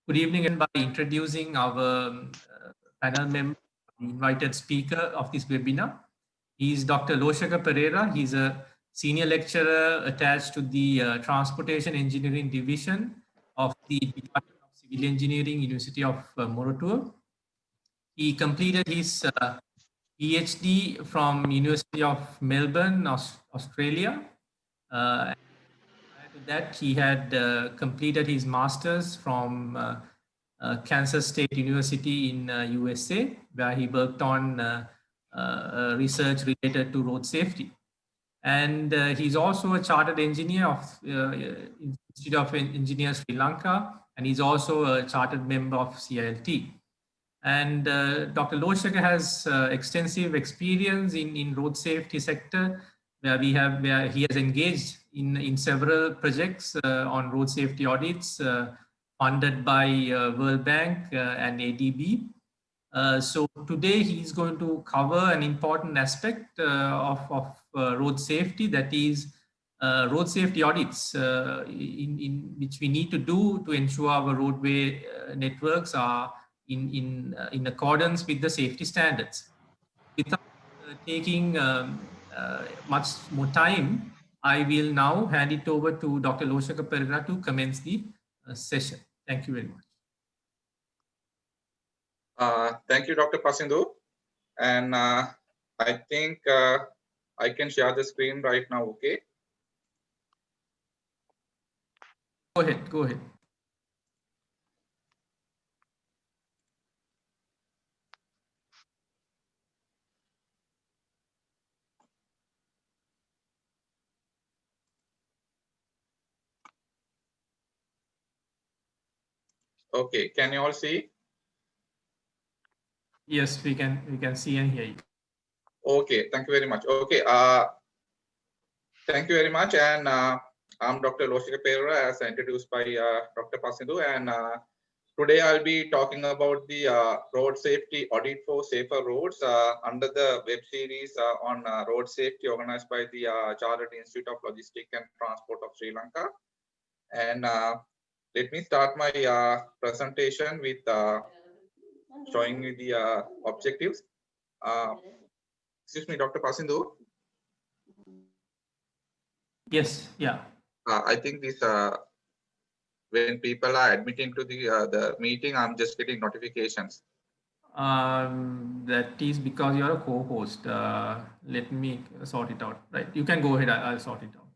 Good evening, and by introducing our panel member, the invited speaker of this webinar. He is Dr. Loshaka Pereira. He's a senior lecturer attached to the Transportation Engineering Division of the Department of Civil Engineering, University of Moratuwa. He completed his PhD from University of Melbourne, Australia. Prior to that, he had completed his master's from Kansas State University in USA, where he worked on research related to road safety. And he's also a chartered engineer of Institute of Engineers Sri Lanka, and he's also a chartered member of CILT. And Dr. Loshaka has extensive experience in road safety sector, where he has engaged in several projects on road safety audits funded by World Bank and ADB. So today he's going to cover an important aspect of road safety, that is road safety audits in which we need to do to ensure our roadway networks are in accordance with the safety standards. Without taking much more time, I will now hand it over to Dr. Loshaka Pereira to commence the session. Thank you very much. Thank you, Dr. Pasindu. And I think I can share the screen right now, okay? Go ahead. Okay, can you all see? Yes, we can see and hear you. Okay, thank you very much. Okay, thank you very much. And I'm Dr. Loshaka Pereira, as introduced by Dr. Pasindu. And today I'll be talking about the road safety audit for safer roads under the web series on road safety organized by the Chartered Institute of Logistics and Transport of Sri Lanka. And let me start my presentation with showing you the objectives. Excuse me, Dr. Pasindu. Yes, yeah. I think this when people are admitting to the meeting, I'm just getting notifications. That is because you're a co-host. Let me sort it out. Right, you can go ahead. I'll sort it out.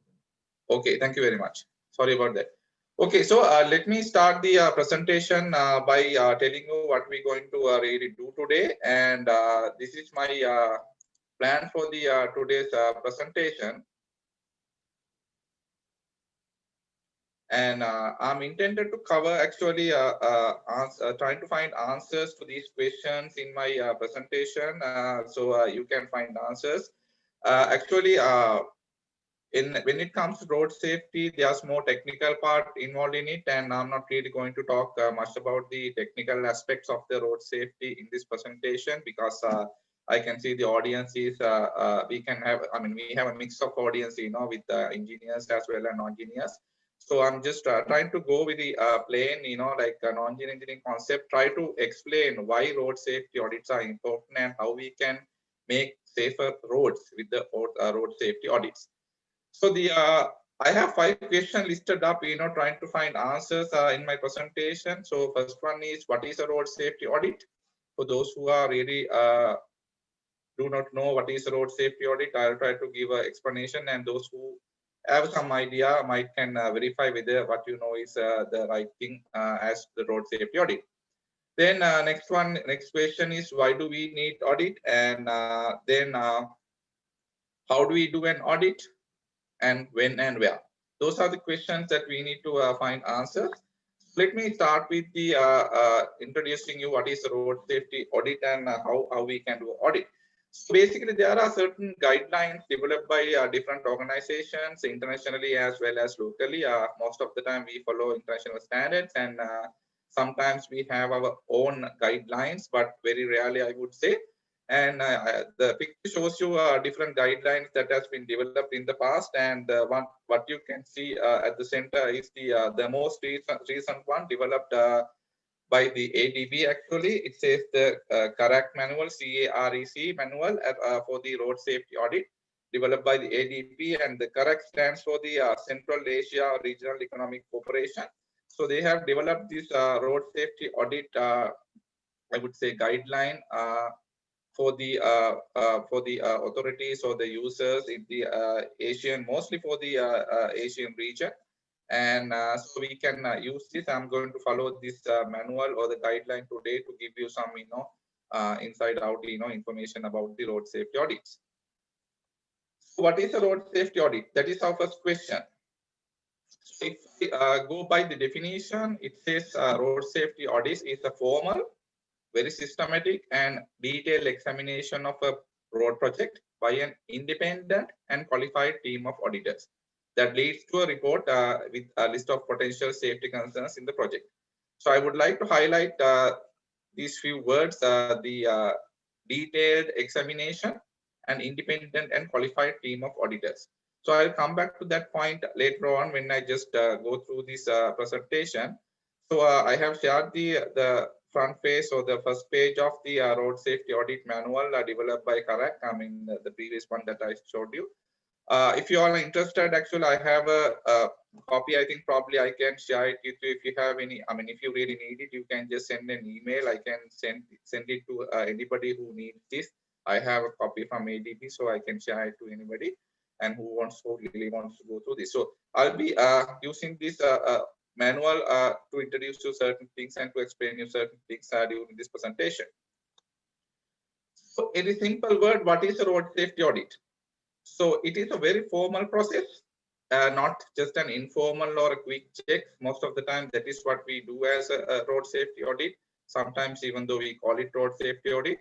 Okay, thank you very much. Sorry about that. Okay, so let me start the presentation by telling you what we're going to really do today. And this is my plan for the today's presentation. And I'm intended to cover actually trying to find answers to these questions in my presentation, so you can find answers. Actually, when it comes to road safety, there's more technical part involved in it, and I'm not really going to talk much about the technical aspects of the road safety in this presentation, because I can see the audience is we have a mix of audience, with engineers as well as non-engineers. So I'm just trying to go with the plain, like a non-engineering concept, try to explain why road safety audits are important and how we can make safer roads with the road safety audits. So I have 5 questions listed up, trying to find answers in my presentation. So first one is, what is a road safety audit? For those who are really do not know what is a road safety audit, I'll try to give an explanation, and those who have some idea can verify whether what you know is the right thing as the road safety audit. Then next question is, why do we need audit? And then how do we do an audit? And when and where? Those are the questions that we need to find answers. Let me start with the introducing you what is a road safety audit and how we can do audit. So basically, there are certain guidelines developed by different organizations internationally as well as locally. Most of the time we follow international standards, and sometimes we have our own guidelines, but very rarely, I would say. And the picture shows you different guidelines that has been developed in the past, and what you can see at the center is the most recent one developed by the ADB. Actually, it says the CAREC manual, CAREC manual for the road safety audit, developed by the ADB, and the CAREC stands for the Central Asia Regional Economic Cooperation. So they have developed this road safety audit, I would say, guideline for the authorities or the users in the Asian, mostly for the Asian region. And so we can use this. I'm going to follow this manual or the guideline today to give you some, inside out, information about the road safety audits. So what is a road safety audit? That is our first question. So if we go by the definition, it says road safety audits is a formal, very systematic and detailed examination of a road project by an independent and qualified team of auditors that leads to a report with a list of potential safety concerns in the project. So I would like to highlight these few words, the detailed examination and independent and qualified team of auditors. So I'll come back to that point later on when I just go through this presentation. So I have shared the front page or the first page of the road safety audit manual developed by CAREC. I mean, the previous one that I showed you. If you are interested, actually, I have a copy. I think probably I can share it with you if you have any. I mean, if you really need it, you can just send an email. I can send it to anybody who needs this. I have a copy from ADB, so I can share it to anybody and who really wants to go through this. So I'll be using this manual to introduce you certain things and to explain you certain things during this presentation. So in a simple word, what is a road safety audit? So it is a very formal process, not just an informal or a quick check. Most of the time, that is what we do as a road safety audit. Sometimes, even though we call it road safety audit.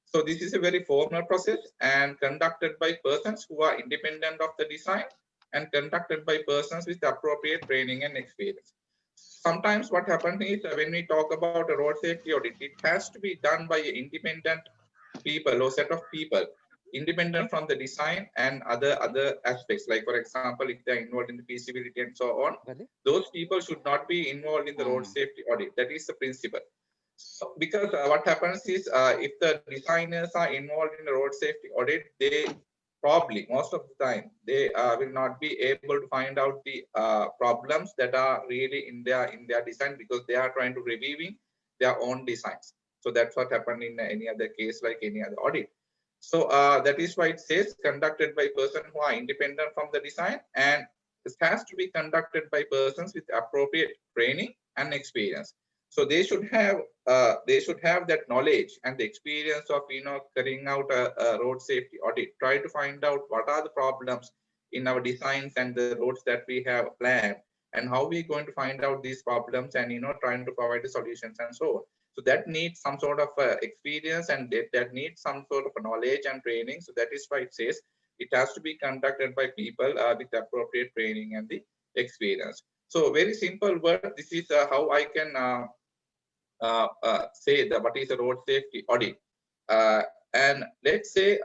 So this is a very formal process and conducted by persons who are independent of the design and conducted by persons with appropriate training and experience. Sometimes what happens is when we talk about a road safety audit, it has to be done by independent people or set of people, independent from the design and other aspects. Like, for example, if they're involved in the feasibility and so on, those people should not be involved in the road safety audit. That is the principle. So, because what happens is if the designers are involved in the road safety audit, they probably, most of the time, they will not be able to find out the problems that are really in their design, because they are trying to reviewing their own designs. So that's what happened in any other case, like any other audit. So that is why it says conducted by persons who are independent from the design, and it has to be conducted by persons with appropriate training and experience. So they should have that knowledge and the experience of carrying out a road safety audit. Try to find out what are the problems in our designs and the roads that we have planned, and how we're going to find out these problems and trying to provide the solutions and so on. So that needs some sort of experience, and that needs some sort of knowledge and training. So that is why it says it has to be conducted by people with appropriate training and the experience. So very simple word. This is how I can say that what is a road safety audit. And let's say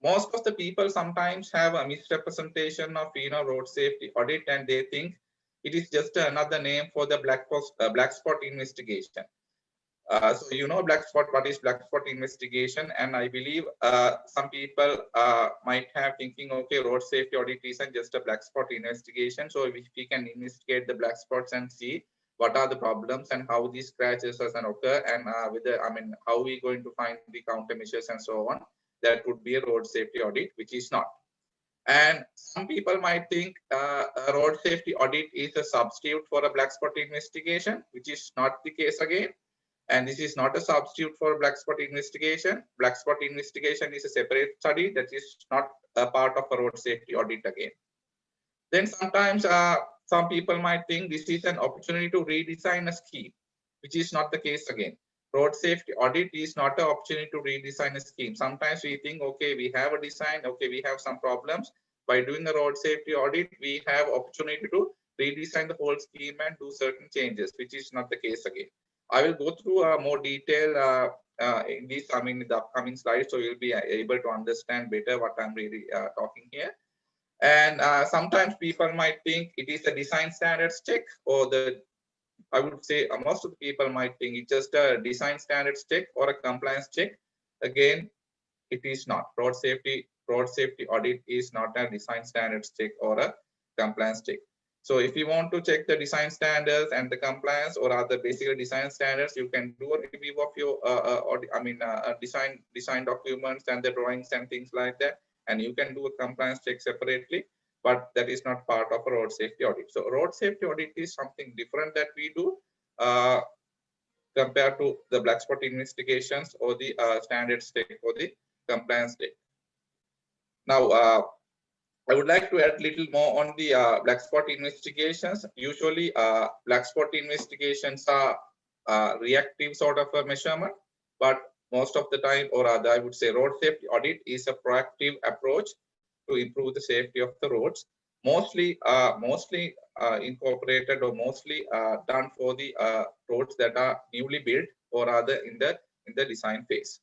most of the people sometimes have a misrepresentation of road safety audit, and they think it is just another name for the black spot investigation. So black spot, what is black spot investigation? And I believe some people might have thinking, okay, road safety audit isn't just a black spot investigation. So if we can investigate the black spots and see what are the problems and how these scratches can occur, and how we going to find the countermeasures and so on, that would be a road safety audit, which is not. And some people might think a road safety audit is a substitute for a black spot investigation, which is not the case again. And this is not a substitute for black spot investigation. Black spot investigation is a separate study that is not a part of a road safety audit again. Then sometimes some people might think this is an opportunity to redesign a scheme, which is not the case again. Road safety audit is not an opportunity to redesign a scheme. Sometimes we think, okay, we have a design, okay, we have some problems. By doing a road safety audit, we have opportunity to redesign the whole scheme and do certain changes, which is not the case again. I will go through more detail in this, in the upcoming slides, so you'll be able to understand better what I'm really talking here. And sometimes people might think it is a design standards check or the I would say most of the people might think it's just a design standards check or a compliance check. Again, it is not. Road safety audit is not a design standards check or a compliance check. So if you want to check the design standards and the compliance or other basically design standards, you can do a review of your design documents and the drawings and things like that, and you can do a compliance check separately. But that is not part of a road safety audit. So road safety audit is something different that we do compared to the black spot investigations or the standards check or the compliance check. Now, I would like to add a little more on the black spot investigations. Usually, black spot investigations are reactive sort of a measurement, but most of the time, or rather, I would say road safety audit is a proactive approach to improve the safety of the roads. Mostly incorporated or mostly done for the roads that are newly built or rather in the design phase.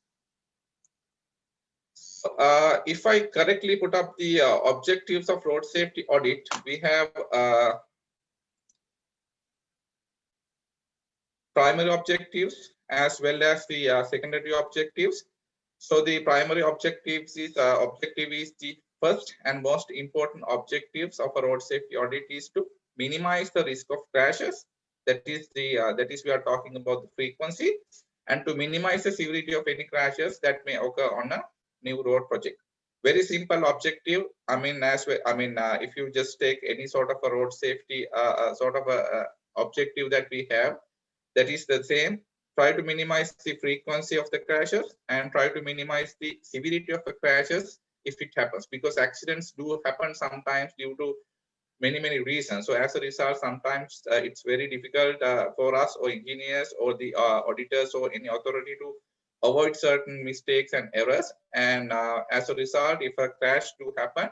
If I correctly put up the objectives of road safety audit, we have primary objectives as well as the secondary objectives. So the primary objectives is the first and most important objectives of a road safety audit is to minimize the risk of crashes. That is we are talking about the frequency, and to minimize the severity of any crashes that may occur on a new road project. Very simple objective. If you just take any sort of a road safety sort of a objective that we have, that is the same. Try to minimize the frequency of the crashes and try to minimize the severity of the crashes if it happens, because accidents do happen sometimes due to many reasons. So as a result, sometimes it's very difficult for us or engineers or the auditors or any authority to avoid certain mistakes and errors. And as a result, if a crash do happen,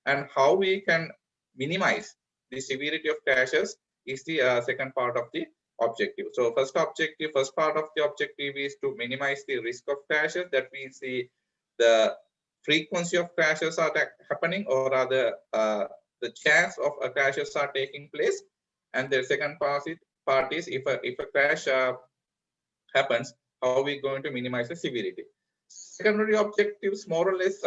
and how we can minimize the severity of crashes is the second part of the objective. So first part of the objective is to minimize the risk of crashes. That means the frequency of crashes are happening, or rather the chance of crashes are taking place. And the second part is if a crash happens, how are we going to minimize the severity? Secondary objectives more or less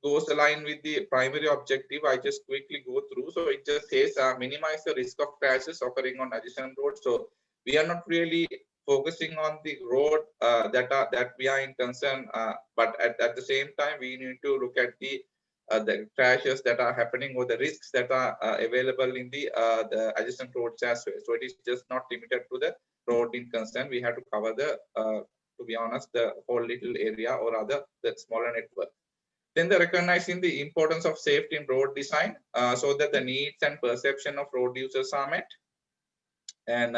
goes aligned with the primary objective. I just quickly go through. So it just says minimize the risk of crashes occurring on adjacent roads. So we are not really focusing on the road that we are in concern, but at the same time we need to look at the crashes that are happening or the risks that are available in the adjacent roads as well. So it is just not limited to the road in concern. We have to cover the to be honest, the whole little area or rather the smaller network. Then they're recognizing the importance of safety in road design so that the needs and perception of road users are met. And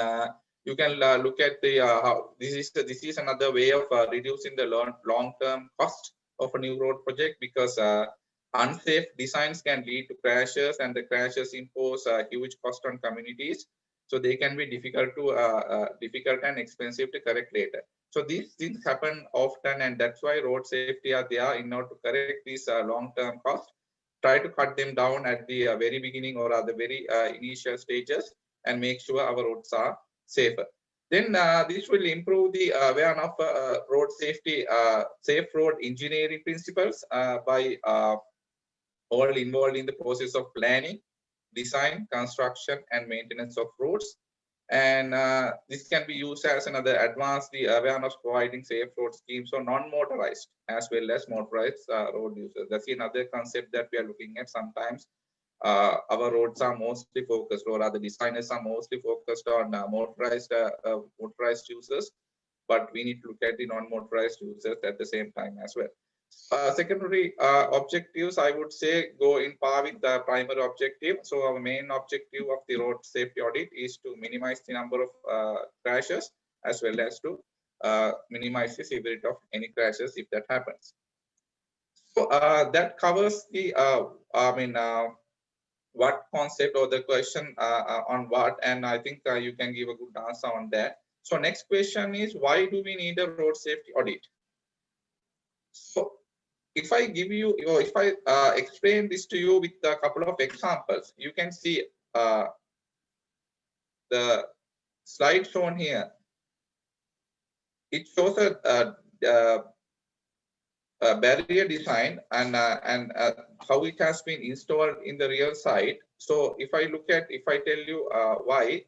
you can look at the how this is another way of reducing the long-term cost of a new road project, because unsafe designs can lead to crashes, and the crashes impose a huge cost on communities. So they can be difficult and expensive to correct later. So these things happen often, and that's why road safety are there in order to correct these long-term costs. Try to cut them down at the very beginning or at the very initial stages, and make sure our roads are safer. Then this will improve the awareness of road safety, safe road engineering principles by all involved in the process of planning, design, construction, and maintenance of roads. And this can be used as another advanced the awareness providing safe road schemes for non-motorized as well as motorized road users. That's another concept that we are looking at. Sometimes our roads are mostly focused, or other designers are mostly focused on motorized users, but we need to look at the non-motorized users at the same time as well. Secondary objectives, I would say, go in par with the primary objective. So our main objective of the road safety audit is to minimize the number of crashes as well as to minimize the severity of any crashes if that happens. So that covers the what concept or the question on what, and I think you can give a good answer on that. So next question is, why do we need a road safety audit? So if I give you, or if I explain this to you with a couple of examples, you can see the slide shown here, it shows a barrier design and how it has been installed in the real site. So if I tell you why,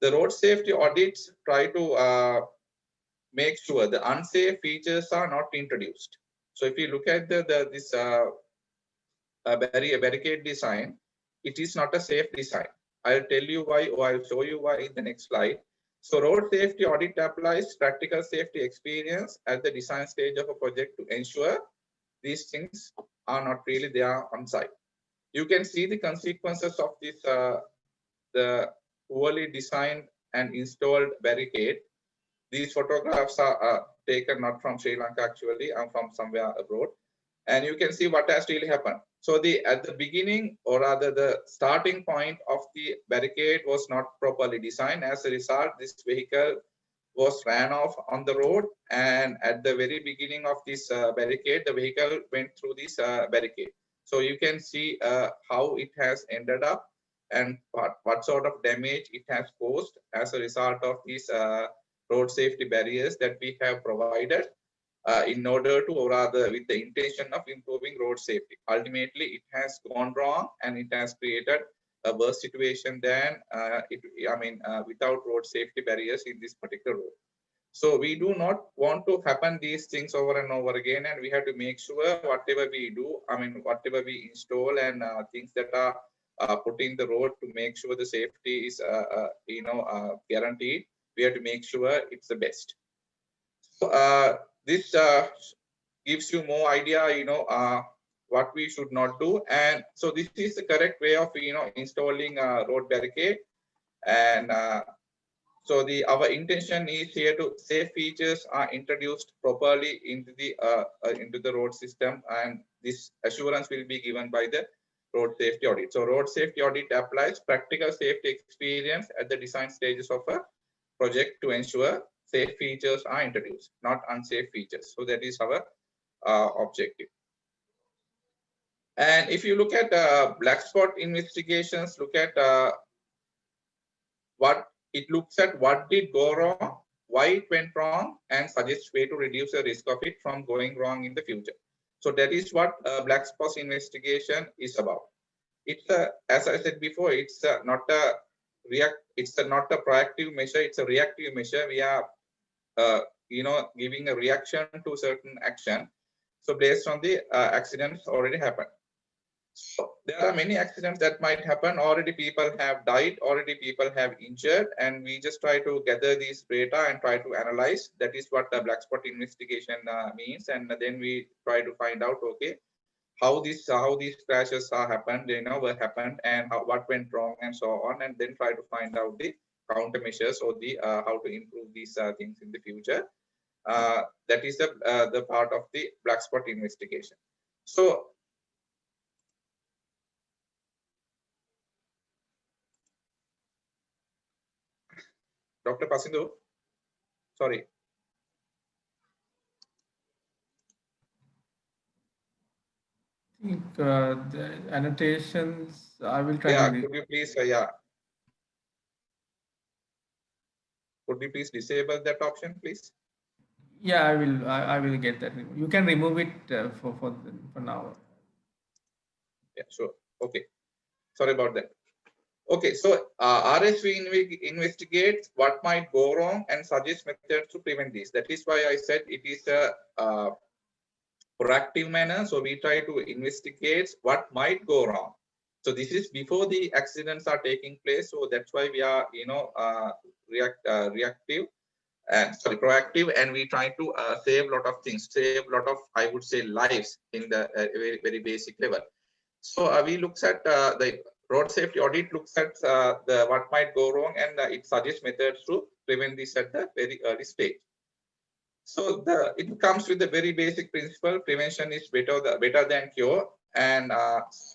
the road safety audits try to make sure the unsafe features are not introduced. So if you look at this barricade design, it is not a safe design. I'll tell you why, or I'll show you why in the next slide. So road safety audit applies practical safety experience at the design stage of a project to ensure these things are not really there on site. You can see the consequences of this, the poorly designed and installed barricade. These photographs are taken not from Sri Lanka, actually, from somewhere abroad. And you can see what has really happened. So at the beginning, or rather the starting point of the barricade was not properly designed. As a result, this vehicle was ran off on the road, and at the very beginning of this barricade, the vehicle went through this barricade. So you can see how it has ended up and what sort of damage it has caused as a result of these road safety barriers that we have provided in order to, or rather with the intention of improving road safety. Ultimately, it has gone wrong and it has created a worse situation than without road safety barriers in this particular road. So we do not want to happen these things over and over again, and we have to make sure whatever we do, whatever we install and things that are put in the road to make sure the safety is guaranteed. We have to make sure it's the best. So this gives you more idea, what we should not do. And so this is the correct way of, installing a road barricade. And so our intention is here to safe features are introduced properly into the road system, and this assurance will be given by the road safety audit. So road safety audit applies practical safety experience at the design stages of a project to ensure safe features are introduced, not unsafe features. So that is our objective. And if you look at black spot investigations, look at what it looks at what did go wrong, why it went wrong, and suggests way to reduce the risk of it from going wrong in the future. So that is what black spot investigation is about. It's as I said before, it's not a not a proactive measure, it's a reactive measure. We are giving a reaction to certain action. So based on the accidents already happened. So there are many accidents that might happen. Already people have died, already people have injured, and we just try to gather these data and try to analyze. That is what the black spot investigation means. And then we try to find out, okay, how these crashes are happened, what happened and what went wrong and so on, and then try to find out the countermeasures or the how to improve these things in the future. That is the part of the black spot investigation. So Dr. Pasindu, sorry. I think the annotations, I will try Yeah, to read. could you please, could you please disable that option, please? Yeah, I will get that. You can remove it for now. Yeah, sure. Okay. Sorry about that. Okay, so RSV investigates what might go wrong and suggests methods to prevent this. That is why I said it is a proactive manner. So we try to investigate what might go wrong. So this is before the accidents are taking place. So that's why we are, reactive and proactive, and we try to save a lot of things, save a lot of, I would say, lives in the very, very basic level. So we looks at the road safety audit looks at the what might go wrong, and it suggests methods to prevent this at the very early stage. So it comes with a very basic principle: prevention is better than cure, and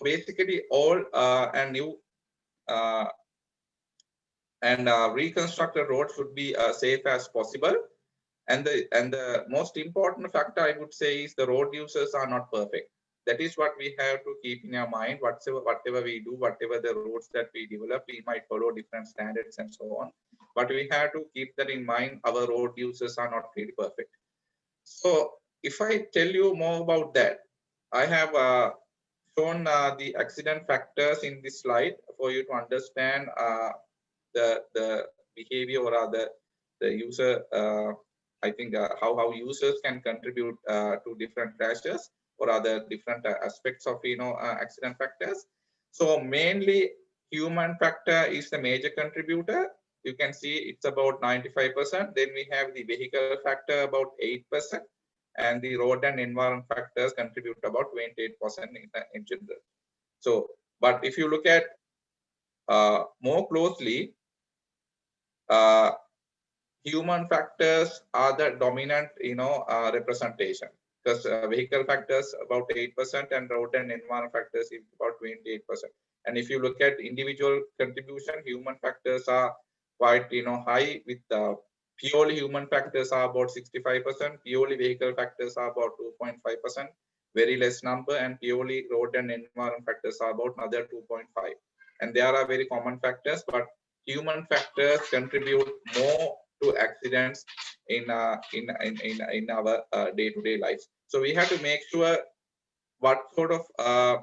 basically all and new and reconstructed roads should be safe as possible. And the most important factor, I would say, is the road users are not perfect. That is what we have to keep in our mind. Whatever we do, whatever the roads that we develop, we might follow different standards and so on. But we have to keep that in mind. Our road users are not really perfect. So if I tell you more about that, I have shown the accident factors in this slide for you to understand the behavior or rather the user. I think how users can contribute to different crashes or other different aspects of accident factors. So mainly human factor is the major contributor. You can see it's about 95%. Then we have the vehicle factor about 8%, and the road and environment factors contribute about 28% in general. So, but if you look at more closely, human factors are the dominant, representation, because vehicle factors about 8% and road and environment factors is about 28%. And if you look at individual contribution, human factors are quite, high. With purely human factors are about 65%, purely vehicle factors are about 2.5%, very less number, and purely road and environment factors are about another 2.5. And there are very common factors, but human factors contribute more to accidents in our day-to-day lives. So we have to make sure what sort of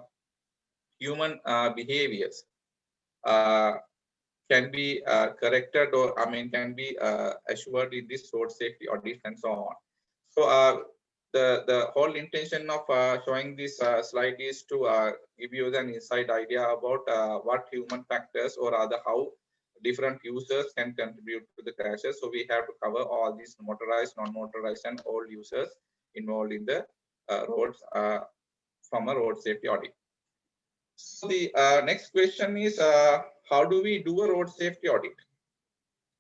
human behaviors can be corrected, or can be assured in this road safety audit and so on. So the whole intention of showing this slide is to give you an inside idea about what human factors or rather how different users can contribute to the crashes. So we have to cover all these motorized, non-motorized, and all users involved in the roads from a road safety audit. So the next question is, how do we do a road safety audit?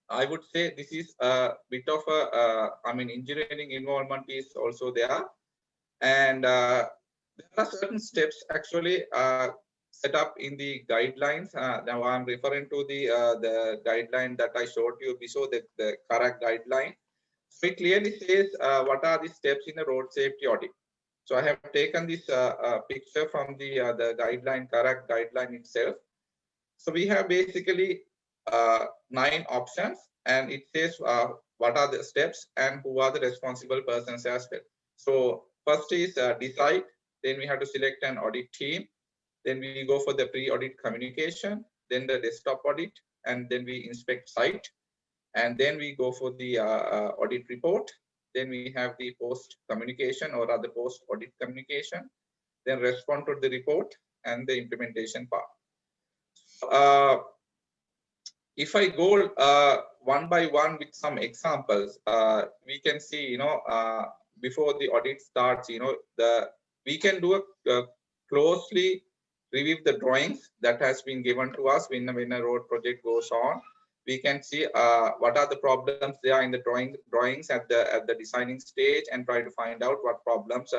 I would say this is a bit of a, engineering involvement is also there. And there are certain steps actually set up in the guidelines. Now I'm referring to the guideline that I showed you before, the correct guideline. So it clearly says what are the steps in a road safety audit. So I have taken this picture from the guideline, correct guideline itself. So we have basically 9 options, and it says what are the steps and who are the responsible persons as well. So first is decide, then we have to select an audit team, then we go for the pre-audit communication, then the desktop audit, and then we inspect site, and then we go for the audit report, then we have the post communication or other post audit communication, then respond to the report and the implementation part. If I go one by one with some examples, we can see, before the audit starts, we can do a closely review the drawings that has been given to us when a road project goes on. We can see what are the problems there are in the drawings at the designing stage, and try to find out what problems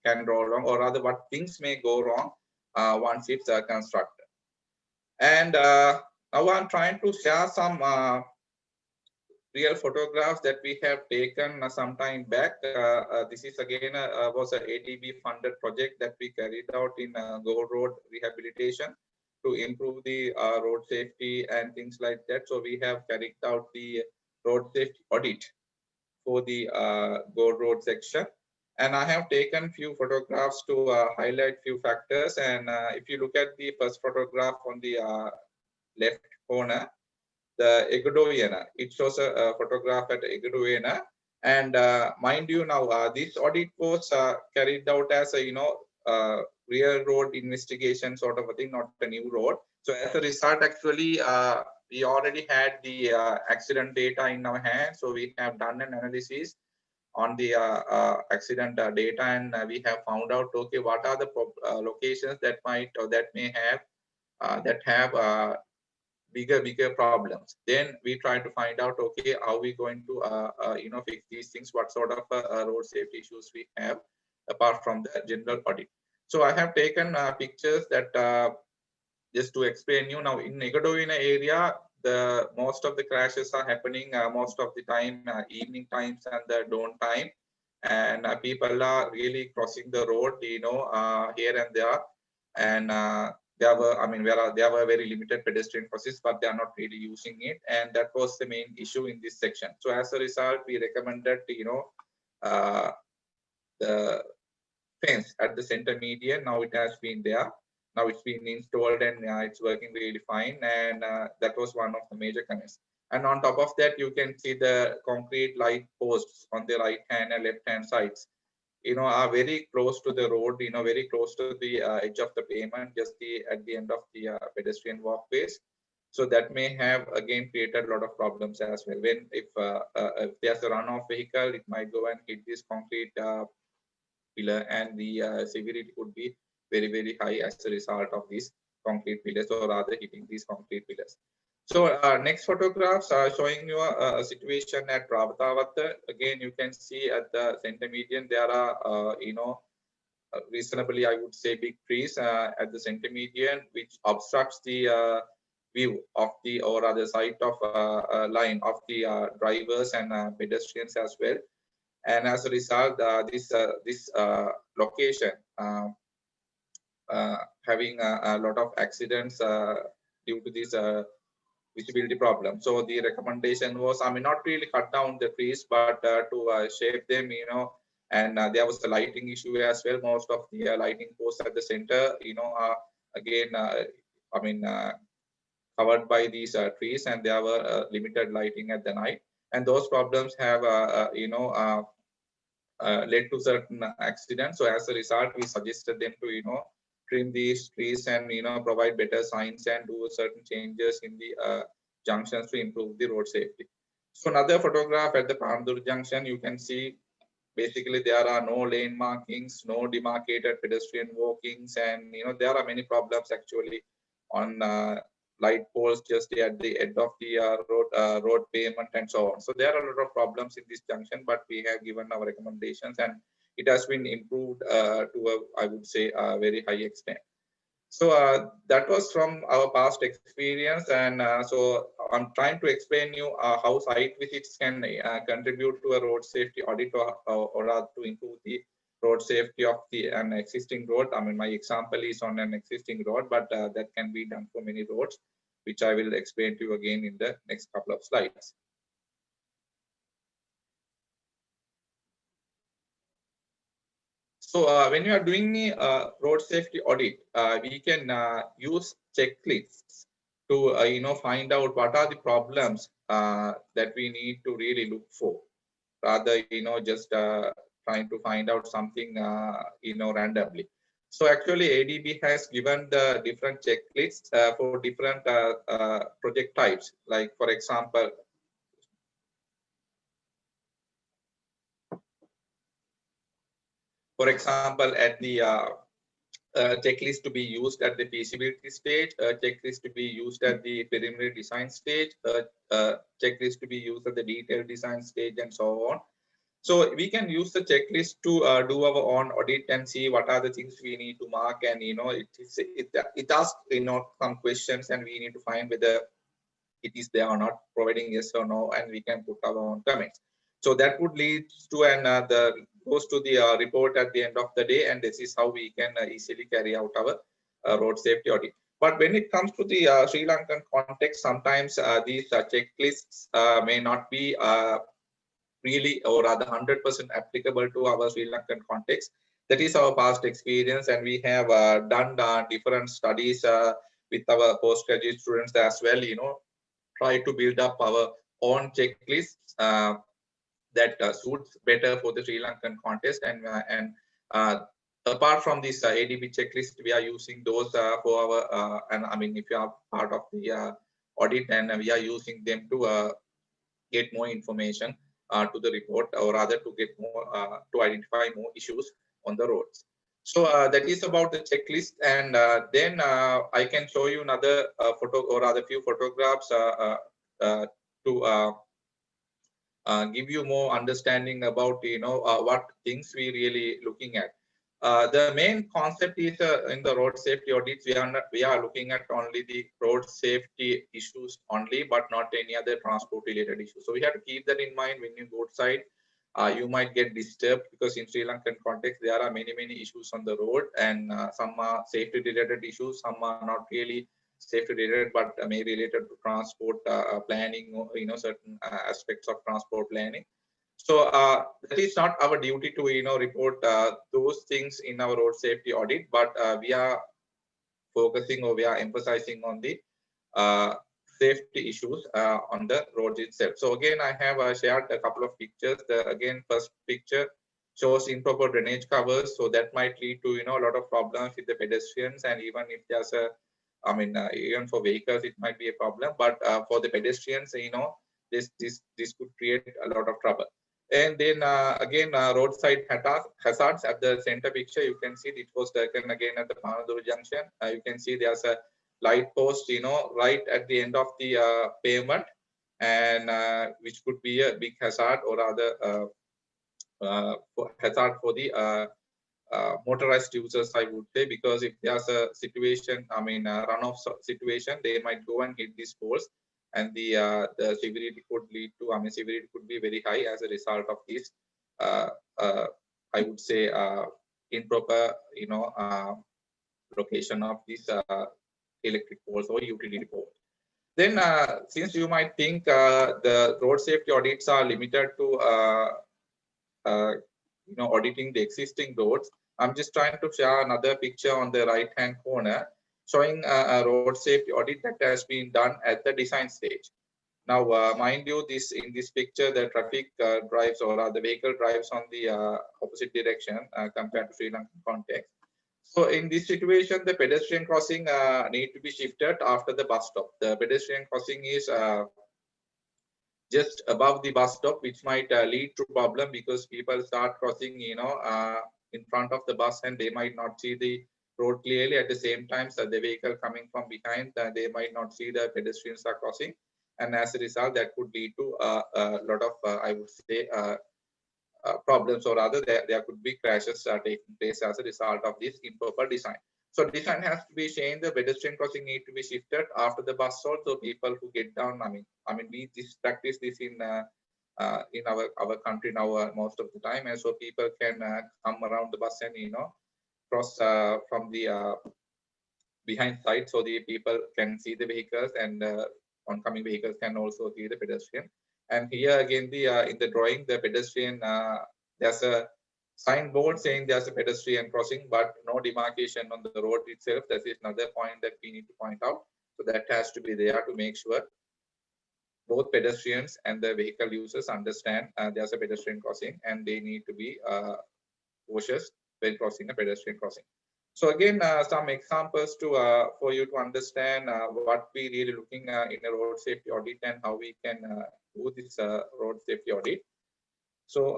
can go wrong, or rather what things may go wrong once it's constructed. And now I'm trying to share some real photographs that we have taken some time back. This is again was an ADB funded project that we carried out in Go Road rehabilitation to improve the road safety and things like that. So we have carried out the road safety audit for the Go Road section. And I have taken few photographs to highlight few factors. And if you look at the first photograph on the left corner, the Egudoviana, it shows a photograph at Egudoviana. And mind you, now this audit was carried out as a real road investigation sort of a thing, not a new road. So as a result, actually, we already had the accident data in our hands. So we have done an analysis on the accident data, and we have found out, okay, what are the locations that might or that may have bigger problems. Then we try to find out, okay, how we going to fix these things, what sort of road safety issues we have apart from the general audit. So I have taken pictures that just to explain you. Now in Egudoviana area, the most of the crashes are happening most of the time evening times and the dawn time. and people are really crossing the road, here and there, and there were very limited pedestrian crossings, but they are not really using it, and that was the main issue in this section. So as a result, we recommended, uh, the fence at the center median. Now it has been there. Now it's been installed and it's working really fine. And that was one of the major concerns. And on top of that, you can see the concrete light posts on the right hand and left hand sides, are very close to the road, very close to the edge of the pavement, just at the end of the pedestrian walkways. So that may have again created a lot of problems as well. If there's a runoff vehicle, it might go and hit this concrete pillar, and the severity would be very, very high as a result of these concrete pillars, or rather hitting these concrete pillars. So next photographs are showing you a situation at Ravatavatta. Again, you can see at the center median, there are, reasonably, I would say, big trees at the center median, which obstructs the view of the, or other side of line of the drivers and pedestrians as well. And as a result, this location having a lot of accidents due to this visibility problem. So the recommendation was, not really cut down the trees, but to shape them, and there was the lighting issue as well. Most of the lighting posts at the center, are again, covered by these trees, and there were limited lighting at the night. And those problems have, led to certain accidents. So as a result, we suggested them to, trim these trees and, provide better signs and do certain changes in the junctions to improve the road safety. So another photograph at the Pandur junction, you can see basically there are no lane markings, no demarcated pedestrian walkings, and there are many problems actually on light poles just at the end of the road pavement and so on. So there are a lot of problems in this junction, but we have given our recommendations and it has been improved to I would say, a very high extent. So that was from our past experience, and so I'm trying to explain you how site visits can contribute to a road safety audit, or rather to improve the road safety of an existing road. My example is on an existing road, but that can be done for many roads, which I will explain to you again in the next couple of slides. So when you are doing the road safety audit, we can use checklists to find out what are the problems that we need to really look for, rather just trying to find out something randomly. So actually ADB has given the different checklists for different project types. Like for example, at the checklist to be used at the feasibility stage, checklist to be used at the preliminary design stage, checklist to be used at the detailed design stage, and so on. So we can use the checklist to do our own audit and see what are the things we need to mark, and it asks some questions, and we need to find whether it is there or not, providing yes or no, and we can put our own comments. So that would lead to goes to the report at the end of the day, and this is how we can easily carry out our road safety audit. But when it comes to the Sri Lankan context, sometimes these checklists may not be really, or rather 100% applicable to our Sri Lankan context. That is our past experience, and we have done different studies with our postgraduate students as well, try to build up our own checklists that suits better for the Sri Lankan context. And apart from this ADB checklist, we are using those for our, if you are part of the audit, and we are using them to get more information to the report, or rather to get more, to identify more issues on the roads. So that is about the checklist, and then I can show you another photo, or rather few photographs to give you more understanding about what things we really looking at. The main concept is in the road safety audits, we are looking at only the road safety issues only, but not any other transport related issues. So we have to keep that in mind when you go outside. you might get disturbed, because in Sri Lankan context, there are many issues on the road, and some are safety related issues, some are not really safety related, but may related to transport planning, or certain aspects of transport planning. So that is not our duty to report those things in our road safety audit, but we are focusing, or we are emphasizing on the safety issues on the road itself. So again, I have shared a couple of pictures. Again, first picture shows improper drainage covers, so that might lead to a lot of problems with the pedestrians, and even if there's a, even for vehicles it might be a problem, but for the pedestrians, this could create a lot of trouble. And then again, roadside hazards at the center picture, you can see it was taken again at the Panaduru junction. You can see there's a light post, right at the end of the pavement, and which could be a big hazard, or rather hazard for the motorized users, I would say, because if there's a situation, runoff situation, they might go and hit these poles, and the severity could lead to, severity could be very high as a result of this. I would say improper, location of these electric poles or utility poles. Then, since you might think the road safety audits are limited to auditing the existing roads, I'm just trying to share another picture on the right hand corner showing a road safety audit that has been done at the design stage. Now, mind you, in this picture, the traffic drives, or the vehicle drives on the opposite direction compared to Sri Lankan context. So in this situation, the pedestrian crossing need to be shifted after the bus stop. The pedestrian crossing is just above the bus stop, which might lead to problem, because people start crossing, in front of the bus, and they might not see the road clearly. At the same time, so the vehicle coming from behind, they might not see the pedestrians are crossing, and as a result, that could lead to a lot of, I would say, problems, or rather, there could be crashes taking place as a result of this improper design. So design has to be changed. The pedestrian crossing need to be shifted after the bus stop, so people who get down. We practice this in our country now most of the time, and so people can come around the bus and cross from the behind side, so the people can see the vehicles, and oncoming vehicles can also see the pedestrian. And here again, the in the drawing, the pedestrian, there's a signboard saying there's a pedestrian crossing, but no demarcation on the road itself. That is another point that we need to point out. So that has to be there to make sure both pedestrians and the vehicle users understand there's a pedestrian crossing, and they need to be cautious when crossing a pedestrian crossing. So again, some examples to for you to understand what we really looking in a road safety audit, and how we can do this road safety audit. So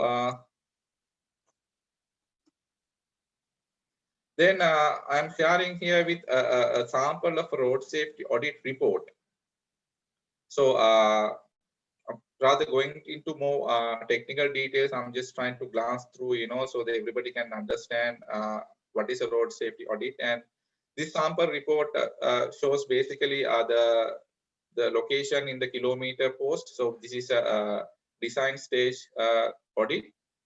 then I'm sharing here with a sample of a road safety audit report. So rather going into more technical details, I'm just trying to glance through, so that everybody can understand what is a road safety audit. And this sample report shows basically the location in the kilometer post. So this is a design stage audit,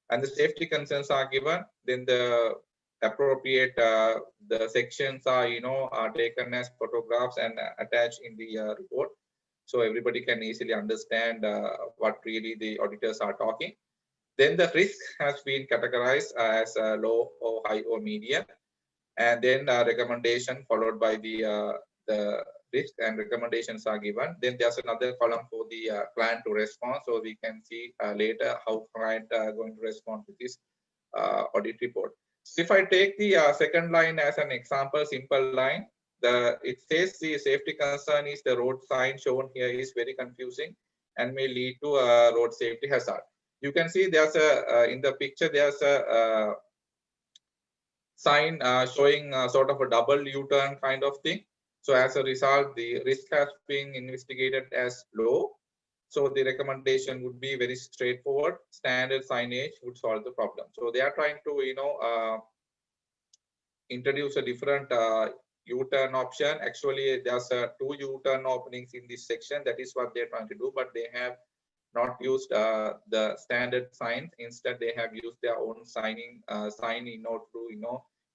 and the safety concerns are given. Then the appropriate the sections are are taken as photographs and attached in the report, so everybody can easily understand what really the auditors are talking. Then the risk has been categorized as low or high or medium, and then recommendation followed by the risk, and recommendations are given. Then there's another column for the client to respond, so we can see later how client going to respond to this audit report. So if I take the second line as an example, simple line, it says the safety concern is the road sign shown here is very confusing and may lead to a road safety hazard. You can see there's a in the picture there's a sign showing sort of a double U-turn kind of thing. So as a result, the risk has been investigated as low. So the recommendation would be very straightforward. Standard signage would solve the problem. So they are trying to introduce a different U-turn option. Actually, there's two U-turn openings in this section. That is what they're trying to do, but they have not used the standard signs. Instead, they have used their own sign in order to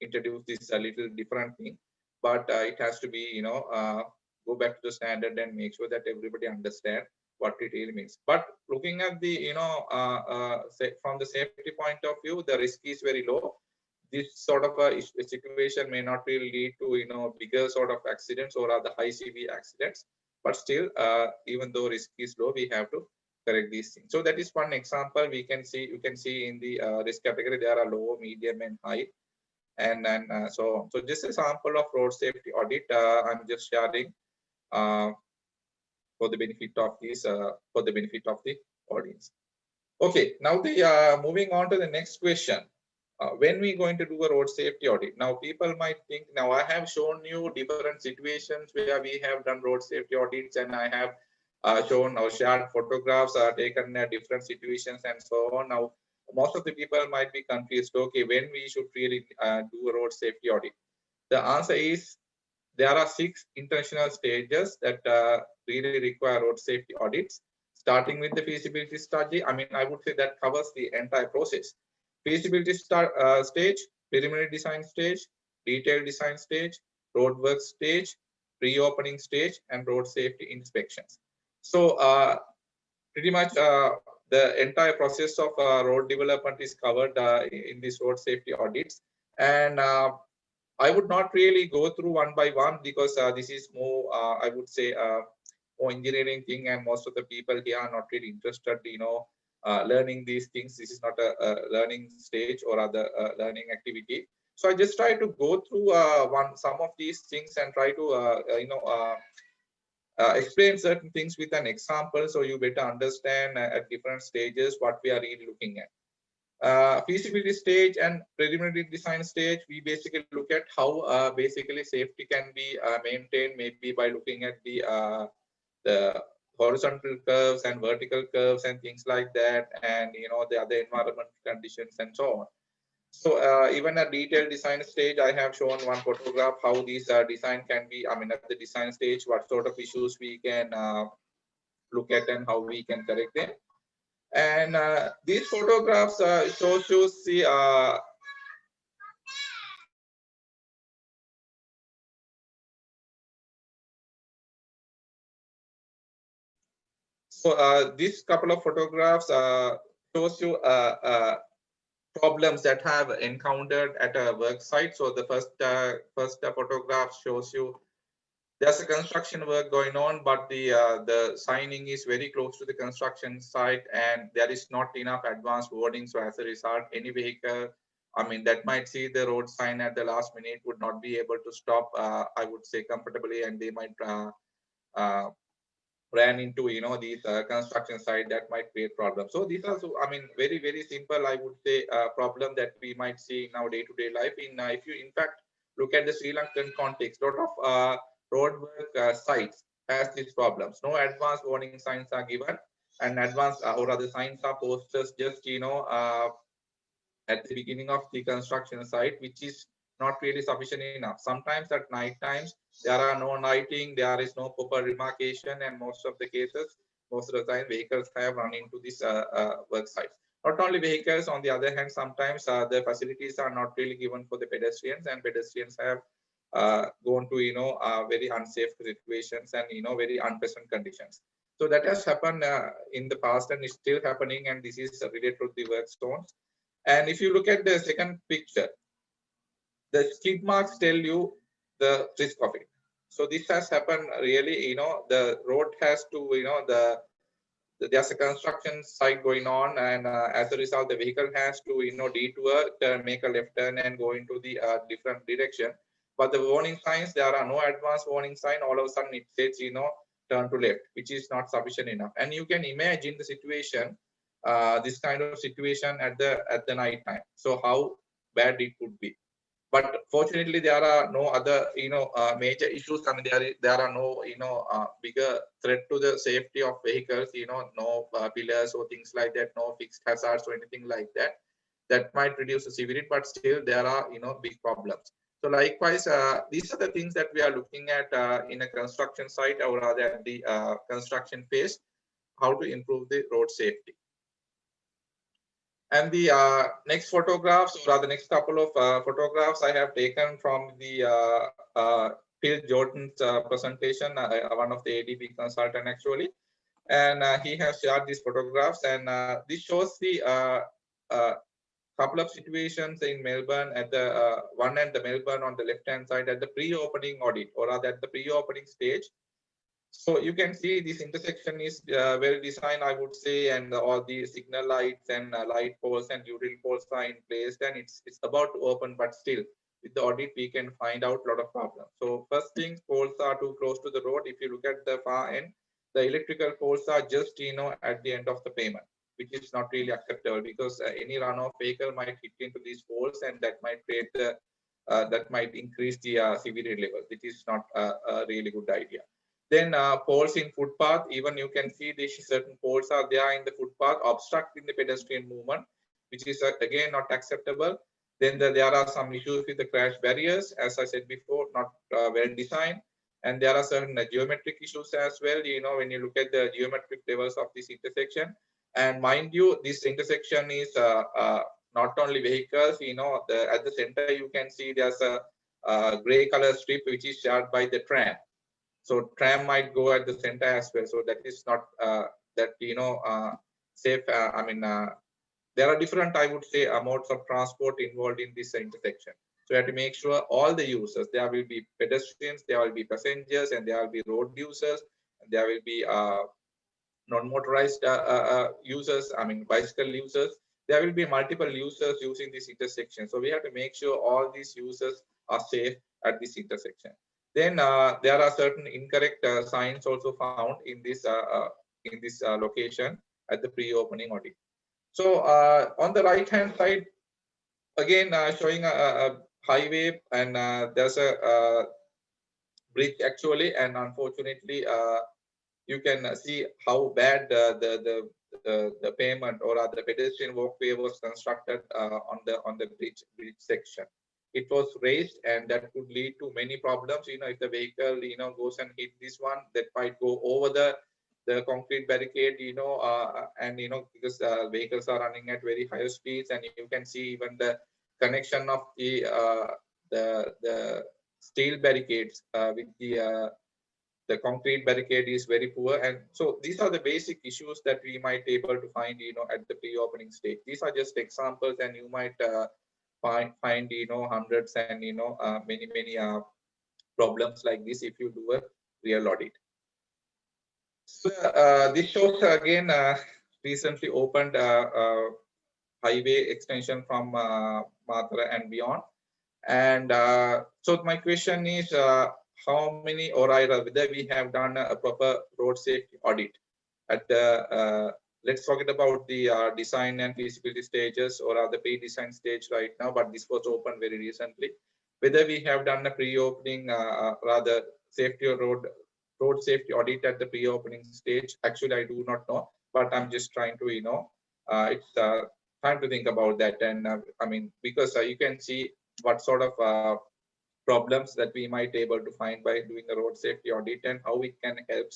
introduce this a little different thing. But it has to be go back to the standard and make sure that everybody understand what it really means. But looking at the from the safety point of view, the risk is very low. This sort of a situation may not really lead to bigger sort of accidents or other high CV accidents. But still, even though risk is low, we have to correct these things. So that is one example. You can see in the risk category there are low, medium, and high. And so just a sample of road safety audit. I'm just sharing for the benefit of the audience. Okay, now the moving on to the next question. When we going to do a road safety audit? Now people might think, now I have shown you different situations where we have done road safety audits, and I have shown or shared photographs taken at different situations and so on. Now most of the people might be confused. Okay, when we should really do a road safety audit? The answer is there are 6 intentional stages that really require road safety audits, starting with the feasibility study. I mean, I would say that covers the entire process. Feasibility stage, preliminary design stage, detailed design stage, roadwork stage, pre-opening stage, and road safety inspections. So pretty much the entire process of road development is covered in these road safety audits. And I would not really go through one by one, because this is more, I would say, more engineering thing, and most of the people here are not really interested, learning these things. This is not a learning stage or other learning activity. So I just try to go through some of these things and try to explain certain things with an example, so you better understand at different stages what we are really looking at. Feasibility stage and preliminary design stage, we basically look at how basically safety can be maintained, maybe by looking at the horizontal curves and vertical curves and things like that, and the other environmental conditions and so on. So even at detailed design stage, I have shown one photograph how these design can be, I mean, at the design stage, what sort of issues we can look at and how we can correct them. And these photographs shows you see this couple of photographs shows you problems that have encountered at a work site. So the first photograph shows you there's a construction work going on, but the signing is very close to the construction site, and there is not enough advanced warning. So as a result, any vehicle, I mean, that might see the road sign at the last minute would not be able to stop, I would say, comfortably, and they might ran into these construction site that might create problems. So these are, I mean, very, very simple, I would say, problem that we might see in our day-to-day life. If you in fact look at the Sri Lankan context, a lot of roadwork sites has these problems. No advanced warning signs are given, and advanced or other signs are posted just at the beginning of the construction site, which is not really sufficient enough. Sometimes at night times there are no lighting, there is no proper demarcation, and most of the cases, most of the time, vehicles have run into this work sites. Not only vehicles, on the other hand, sometimes the facilities are not really given for the pedestrians, and pedestrians have gone to very unsafe situations and very unpleasant conditions. So that has happened in the past, and is still happening, and this is related to the work zones. And if you look at the second picture, the skid marks tell you the risk of it. So this has happened really, the road has to, there's a construction site going on, and as a result, the vehicle has to, detour, make a left turn and go into the different direction. But the warning signs, there are no advanced warning sign. All of a sudden it says, turn to left, which is not sufficient enough. And you can imagine the situation, this kind of situation at the night time. So how bad it could be. But fortunately, there are no other, major issues. I mean, there are no, bigger threat to the safety of vehicles. No pillars or things like that. No fixed hazards or anything like that. That might reduce the severity, but still there are, big problems. So likewise, these are the things that we are looking at in a construction site, or rather at the construction phase. how to improve the road safety. And the next photographs, or the next couple of photographs, I have taken from the Phil Jordan's presentation, one of the ADB consultant actually, and he has shared these photographs, and this shows the couple of situations in Melbourne at the one end, the Melbourne on the left hand side at the pre-opening audit, or rather at the pre-opening stage. So you can see this intersection is well designed, I would say, and all the signal lights and light poles and utility poles are in place, and it's about to open, but still with the audit we can find out a lot of problems. So first thing, poles are too close to the road. If you look at the far end, the electrical poles are just at the end of the pavement, which is not really acceptable, because any runoff vehicle might hit into these poles, and that might create the that might increase the severity level. It is not a really good idea. Then poles in footpath, even you can see these certain poles are there in the footpath, obstructing the pedestrian movement, which is again not acceptable. Then there are some issues with the crash barriers, as I said before, not well designed. And there are certain geometric issues as well, when you look at the geometric levels of this intersection. And mind you, this intersection is not only vehicles, at the center you can see there's a gray color strip which is shared by the tram. So tram might go at the center as well. So that is not safe. There are different, I would say, modes of transport involved in this intersection. So you have to make sure all the users, there will be pedestrians, there will be passengers, and there will be road users, and there will be non-motorized users, bicycle users. There will be multiple users using this intersection. So we have to make sure all these users are safe at this intersection. Then there are certain incorrect signs also found in this location at the pre-opening audit. So on the right-hand side, again showing a highway, and there's a bridge actually, and unfortunately you can see how bad the pavement or the pedestrian walkway was constructed on the bridge section. It was raised, and that could lead to many problems. If the vehicle goes and hit this one, that might go over the concrete barricade, and because vehicles are running at very high speeds, and you can see even the connection of the steel barricades with the concrete barricade is very poor. And so these are the basic issues that we might be able to find at the pre-opening stage. These are just examples, and you might find hundreds and many problems like this if you do a real audit. So this shows again recently opened highway extension from Mathura and beyond. And so my question is, how many, or rather whether we have done a proper road safety audit at the let's forget about the design and feasibility stages or the pre-design stage right now, but this was open very recently. Whether we have done a pre-opening rather safety or road safety audit at the pre-opening stage, actually I do not know, but I'm just trying to it's time to think about that. And because you can see what sort of problems that we might be able to find by doing a road safety audit, and how it can help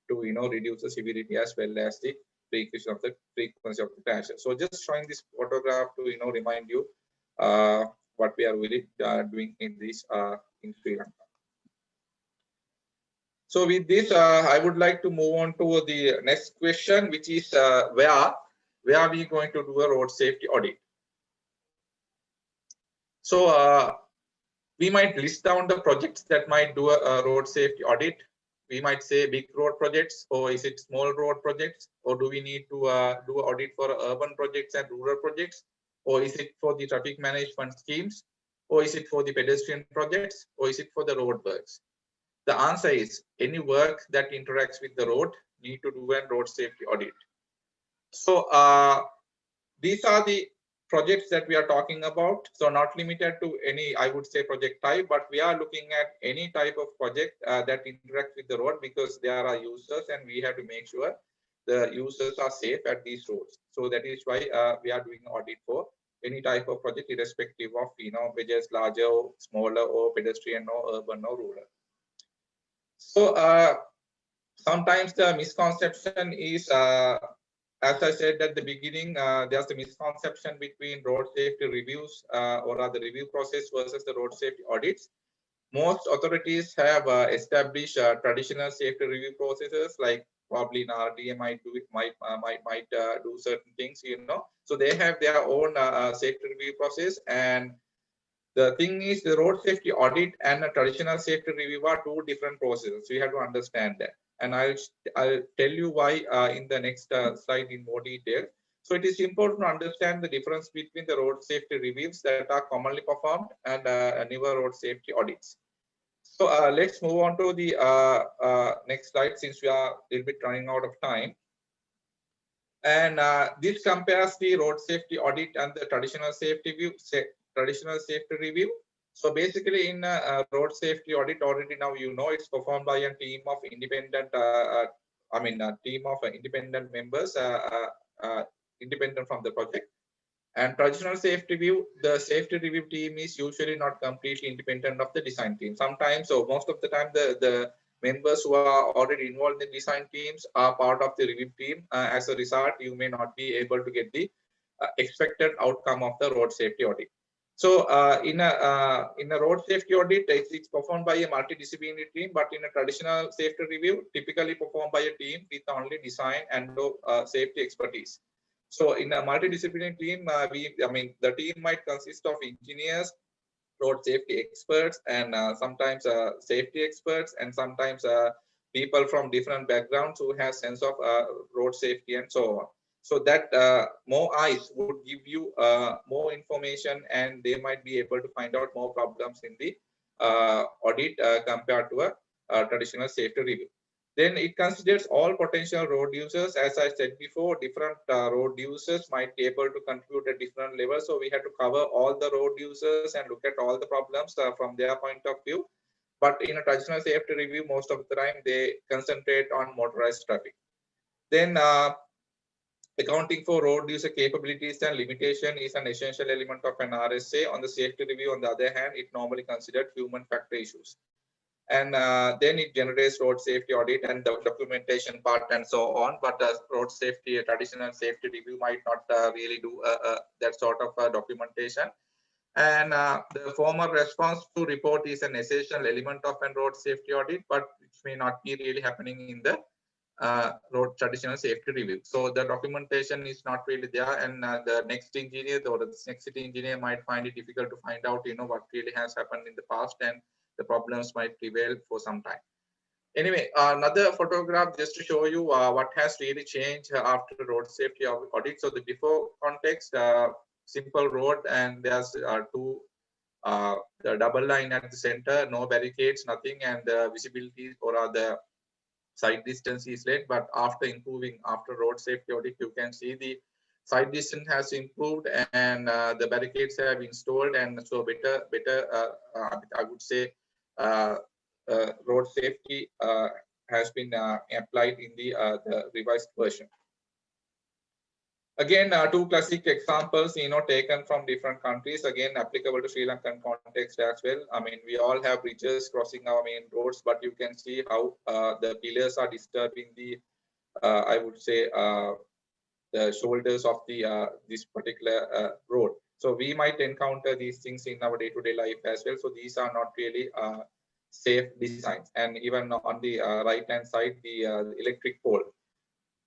to reduce the severity as well as the frequency of the crashes. So just showing this photograph to remind you what we are really doing in this in Sri Lanka. So with this, I would like to move on to the next question, which is where are we going to do a road safety audit? So we might list down the projects that might do a road safety audit. We might say big road projects, or is it small road projects, or do we need to do an audit for urban projects and rural projects, or is it for the traffic management schemes, or is it for the pedestrian projects, or is it for the road works? The answer is any work that interacts with the road need to do a road safety audit. So these are the projects that we are talking about. So not limited to any, I would say, project type, but we are looking at any type of project that interacts with the road, because there are users and we have to make sure the users are safe at these roads. So that is why we are doing audit for any type of project, irrespective of whether it's larger or smaller or pedestrian or urban or rural. So Sometimes the misconception is, as I said at the beginning, there's a misconception between road safety reviews or the review process versus the road safety audits. Most authorities have established traditional safety review processes, like probably in RDA might do certain things, you know. So they have their own safety review process, and the thing is, the road safety audit and a traditional safety review are two different processes. We have to understand that, and I'll tell you why in the next slide in more detail. So it is important to understand the difference between the road safety reviews that are commonly performed and newer road safety audits. So let's move on to the next slide, since we are a little bit running out of time. And this compares the road safety audit and the traditional safety review. So basically, in a road safety audit, already now you know it's performed by a team of independent, a team of independent members, independent from the project. And traditional safety review, the safety review team is usually not completely independent of the design team. Sometimes, so most of the time, the members who are already involved in the design teams are part of the review team. As a result, you may not be able to get the expected outcome of the road safety audit. So in a road safety audit, it's performed by a multidisciplinary team, but in a traditional safety review, typically performed by a team with only design and safety expertise. So in a multidisciplinary team, the team might consist of engineers, road safety experts, and sometimes safety experts, and sometimes people from different backgrounds who have sense of road safety and so on. So that more eyes would give you more information, and they might be able to find out more problems in the audit compared to a traditional safety review. Then it considers all potential road users. As I said before, different road users might be able to contribute at different levels. So we have to cover all the road users and look at all the problems from their point of view. But in a traditional safety review, most of the time they concentrate on motorized traffic. Then accounting for road user capabilities and limitation is an essential element of an RSA. On the safety review, on the other hand, it normally considered human factor issues. And then it generates road safety audit and the documentation part and so on. But road safety, traditional safety review might not really do that sort of documentation. And the formal response to report is an essential element of a road safety audit, but it may not be really happening in the road traditional safety review. So the documentation is not really there, and the next engineer or the next city engineer might find it difficult to find out, you know, what really has happened in the past, and the problems might prevail for some time. Anyway, another photograph just to show you what has really changed after the road safety audit. So the before context, simple road, and there's the double line at the center, no barricades, nothing, and the visibility or the side distance is led. But after improving, after road safety audit, you can see the side distance has improved, and the barricades have installed, and so better I would say road safety has been applied in the revised version. Again, two classic examples, you know, taken from different countries, again applicable to Sri Lankan context as well. I mean, we all have bridges crossing our main roads, but you can see how the pillars are disturbing the, I would say, the shoulders of the this particular road. So we might encounter these things in our day-to-day life as well. So these are not really safe designs. And even on the right-hand side, the electric pole,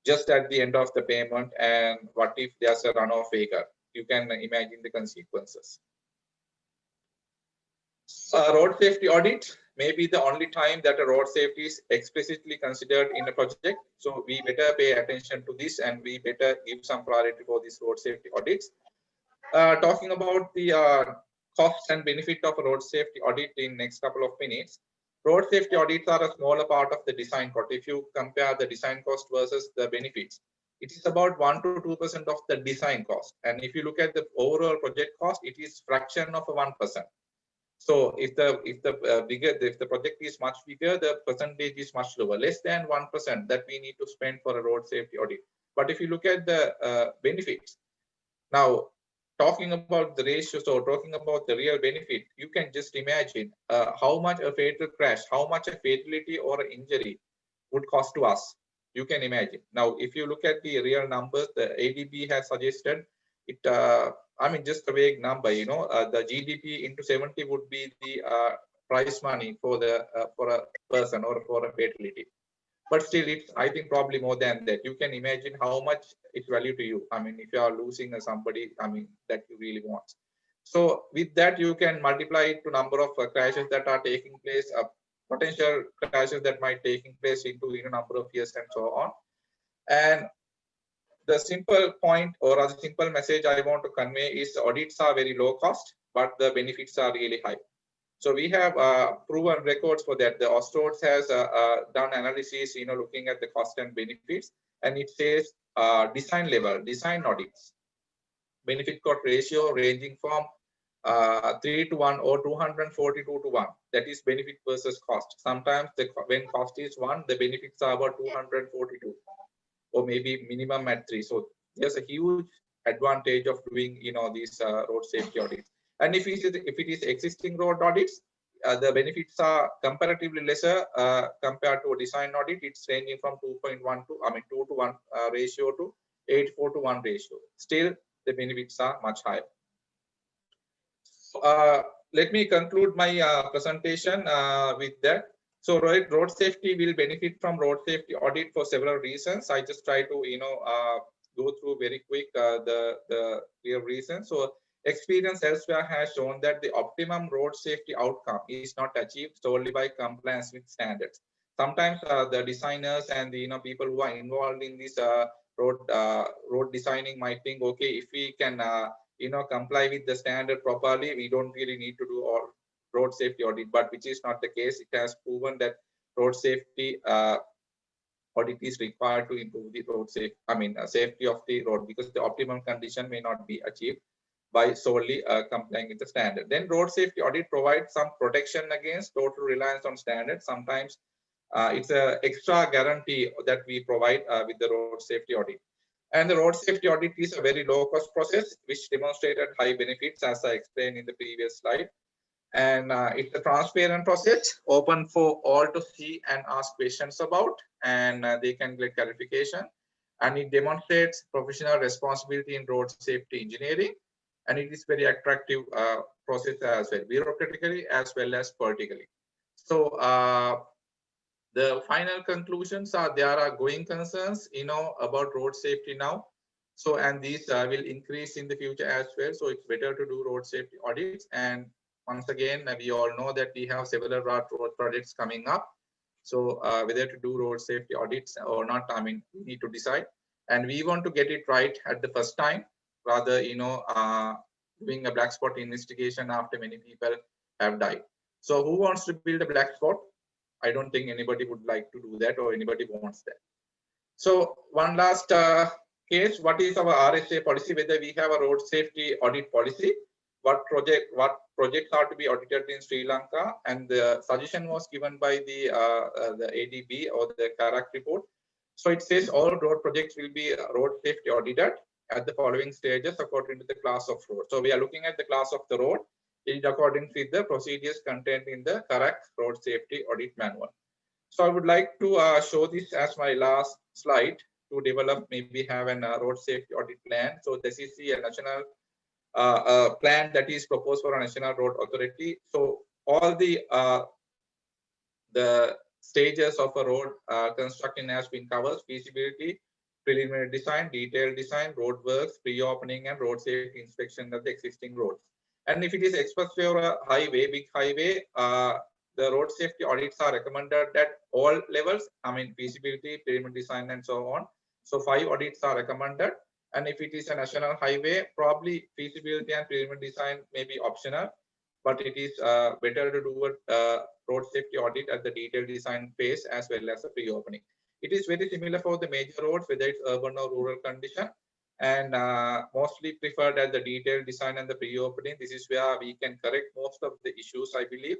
just at the end of the payment, and what if there's a runoff vehicle? You can imagine the consequences. Road safety audit may be the only time that a road safety is explicitly considered in a project. So we better pay attention to this, and we better give some priority for these road safety audits. Talking about the costs and benefit of a road safety audit in next couple of minutes. Road safety audits are a smaller part of the design cost. If you compare the design cost versus the benefits, it is about 1 to 2% of the design cost. And if you look at the overall project cost, it is fraction of 1%. So if the project is much bigger, the percentage is much lower, less than 1% that we need to spend for a road safety audit. But if you look at the benefits, now talking about the ratios or talking about the real benefit, you can just imagine how much a fatal crash, how much a fatality or injury would cost to us. You can imagine. Now, if you look at the real numbers, the ADB has suggested it. I mean, just a vague number. The GDP into 70 would be the price money for a person or for a fatality. But still, it's, I think, probably more than that. You can imagine how much it's value to you. I mean, if you are losing somebody, I mean, that you really want. So with that, you can multiply it to number of crashes that are taking place, potential crashes that might taking place into a number of years and so on. And the simple point or the simple message I want to convey is audits are very low cost, but the benefits are really high. So we have proven records for that. The Austroads has done analysis, looking at the cost and benefits, and it says design level, design audits, benefit cost ratio ranging from 3 to 1 or 242 to 1. That is benefit versus cost. Sometimes when cost is 1, the benefits are about 242, or maybe minimum at 3. So there's a huge advantage of doing these road safety audits. And if it is existing road audits, the benefits are comparatively lesser compared to a design audit. It's ranging from 2.1 to 2 to 1 ratio to 8:4 to 1 ratio. Still, the benefits are much higher. Let me conclude my presentation with that. So road safety will benefit from road safety audit for several reasons. I just try to go through very quick the real reasons. So experience elsewhere has shown that the optimum road safety outcome is not achieved solely by compliance with standards. Sometimes the designers and the people who are involved in this road designing might think, okay, if we can comply with the standard properly, we don't really need to do all road safety audit, but which is not the case. It has proven that road safety audit is required to improve the road safety of the road, because the optimum condition may not be achieved by solely complying with the standard. Then road safety audit provides some protection against total reliance on standards. Sometimes it's an extra guarantee that we provide with the road safety audit. And the road safety audit is a very low cost process, which demonstrated high benefits, as I explained in the previous slide. And it's a transparent process, open for all to see and ask questions about, and they can get clarification. And it demonstrates professional responsibility in road safety engineering. And it is very attractive process as well, bureaucratically as well as politically. So the final conclusions are there are going concerns, about road safety now. So, and these will increase in the future as well. So it's better to do road safety audits. And once again, we all know that we have several road projects coming up. So whether to do road safety audits or not, we need to decide. And we want to get it right at the first time, rather, doing a black spot investigation after many people have died. So who wants to build a black spot? I don't think anybody would like to do that, or anybody wants that. So one last case, what is our RSA policy? Whether we have a road safety audit policy, what projects are to be audited in Sri Lanka, and the suggestion was given by the ADB or the CARAC report. So it says all road projects will be road safety audited at the following stages according to the class of road. So we are looking at the class of the road in accordance with the procedures contained in the CARAC road safety audit manual. So I would like to show this as my last slide to develop, maybe have a road safety audit plan. So this is the national plan that is proposed for a national road authority. So all the stages of a road construction has been covered: feasibility, preliminary design, detailed design, road works, pre-opening, and road safety inspection of the existing roads. And if it is expressway or a highway, big highway, the road safety audits are recommended at all levels. Feasibility, preliminary design, and so on. So 5 audits are recommended. And if it is a national highway, probably feasibility and preliminary design may be optional, but it is better to do a road safety audit at the detailed design phase as well as the pre-opening. It is very similar for the major roads, whether it's urban or rural condition, and mostly preferred at the detailed design and the pre-opening. This is where we can correct most of the issues, I believe.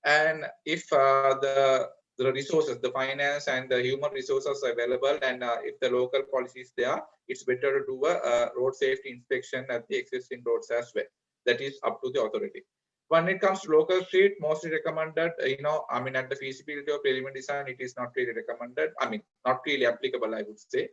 And if the resources, the finance and the human resources are available, and if the local policy is there, it's better to do a road safety inspection at the existing roads as well. That is up to the authority. When it comes to local street, mostly recommended, I mean, at the feasibility of preliminary design, it is not really recommended. I mean, not really applicable, I would say.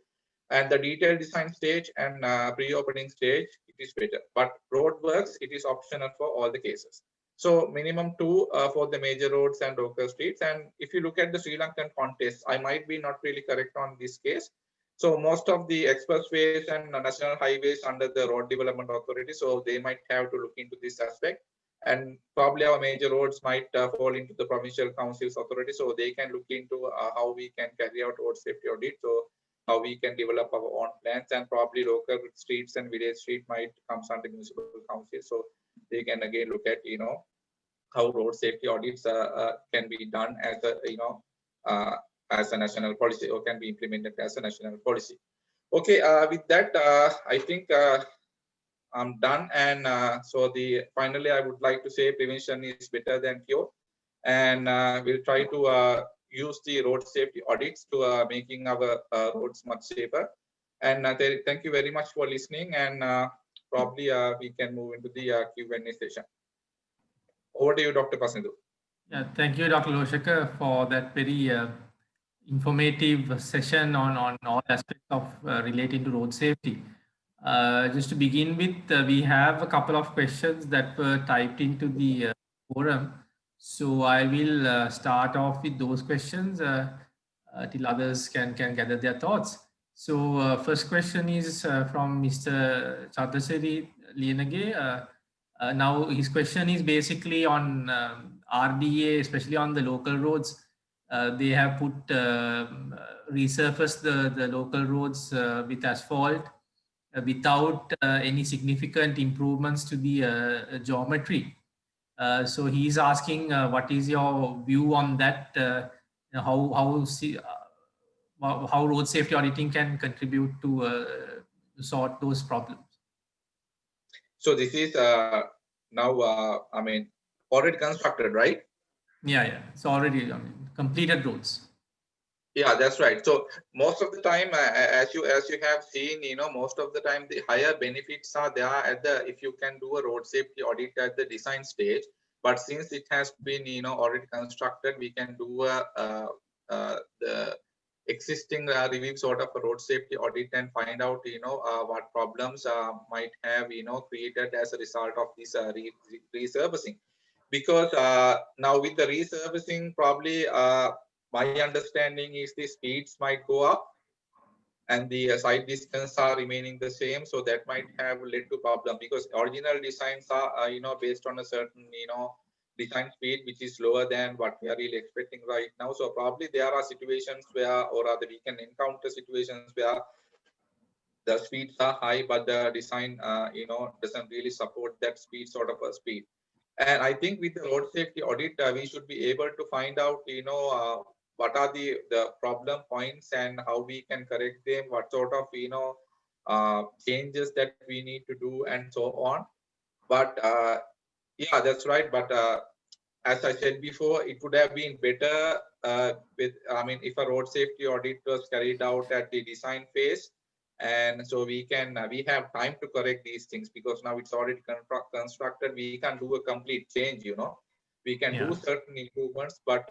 And the detailed design stage and pre-opening stage, it is better. But roadworks, it is optional for all the cases. So minimum 2 for the major roads and local streets. And if you look at the Sri Lankan context, I might be not really correct on this case. So most of the expressways and national highways under the Road Development Authority, so they might have to look into this aspect. And probably our major roads might fall into the provincial council's authority, so they can look into how we can carry out road safety audit, so how we can develop our own plans, and probably local streets and village street might come under municipal council, so they can again look at how road safety audits can be done as a as a national policy, or can be implemented as a national policy. Okay, with that, I think I'm done. And so finally, I would like to say prevention is better than cure, and we'll try to use the road safety audits to making our roads much safer. And thank you very much for listening. And probably we can move into the Q&A session. Over to you, Dr. Pasindu. Yeah, thank you, Dr. Loshekar, for that very informative session on all aspects of relating to road safety. Just to begin with, we have a couple of questions that were typed into the forum. So I will start off with those questions till others can gather their thoughts. So first question is from Mr. Chadasari Lienage. Now his question is basically on RDA, especially on the local roads. They have resurfaced the local roads with asphalt without any significant improvements to the geometry. So he's asking, what is your view on that? How road safety auditing can contribute to sort those problems? So this is now, I mean, already constructed, right? Yeah. It's already completed roads. Yeah, that's right. So most of the time, as you have seen, most of the time the higher benefits are there at if you can do a road safety audit at the design stage. But since it has been already constructed, we can do the existing review sort of a road safety audit and find out what problems might have created as a result of this resurfacing. Because now with the resurfacing, probably my understanding is the speeds might go up and the side distance are remaining the same, so that might have led to problem, because original designs are based on a certain design speed which is lower than what we are really expecting right now. So probably there are situations where, or rather we can encounter situations where the speeds are high but the design doesn't really support that speed sort of a speed. And I think with the road safety audit we should be able to find out what are the problem points and how we can correct them, what sort of changes that we need to do and so on. But yeah, that's right. But as I said before, it would have been better if a road safety audit was carried out at the design phase, and so we have time to correct these things, because now it's already constructed. We can do a complete change. We can do certain improvements, but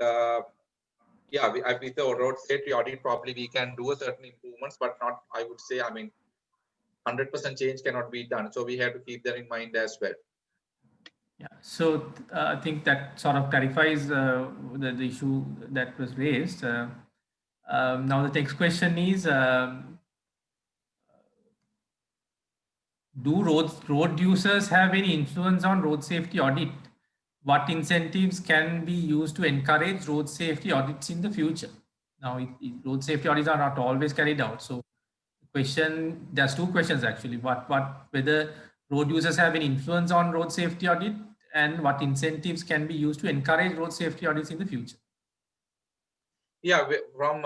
yeah, with the road safety audit, probably we can do a certain improvements, but not, I would say, 100% change cannot be done. So we have to keep that in mind as well. Yeah, so I think that sort of clarifies the issue that was raised. Now the next question is, do road users have any influence on road safety audit? What incentives can be used to encourage road safety audits in the future? Now, road safety audits are not always carried out. So there's two questions actually. Whether road users have any influence on road safety audit, and what incentives can be used to encourage road safety audits in the future? Yeah, from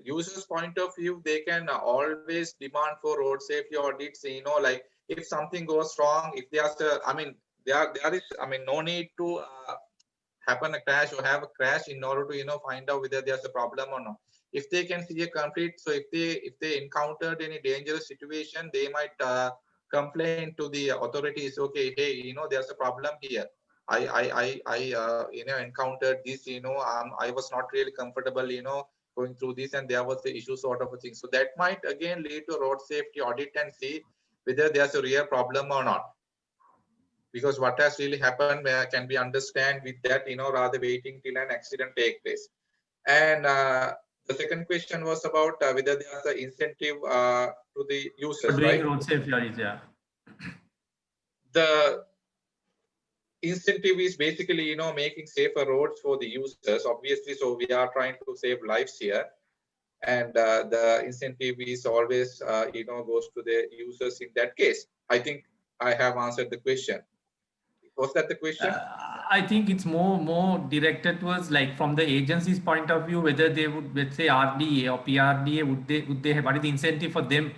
users' point of view, they can always demand for road safety audits. Like if something goes wrong, if there's there is no need to happen a crash or have a crash in order to find out whether there's a problem or not. If they can see a conflict, so if they encountered any dangerous situation, they might complain to the authorities. Okay, hey, there's a problem here. encountered this, I was not really comfortable, going through this, and there was the issue sort of a thing. So that might again lead to road safety audit and see whether there's a real problem or not. Because what has really happened can be understand with that, rather waiting till an accident take place. And the second question was about whether there's an incentive to the users, For doing right? road safety audits, yeah. The incentive is basically, making safer roads for the users, obviously. So we are trying to save lives here. And the incentive is always, goes to the users in that case. I think I have answered the question. Was that the question? I think it's more directed towards, like, from the agency's point of view, whether they would, let's say, RDA or PRDA, would they have, what is the incentive for them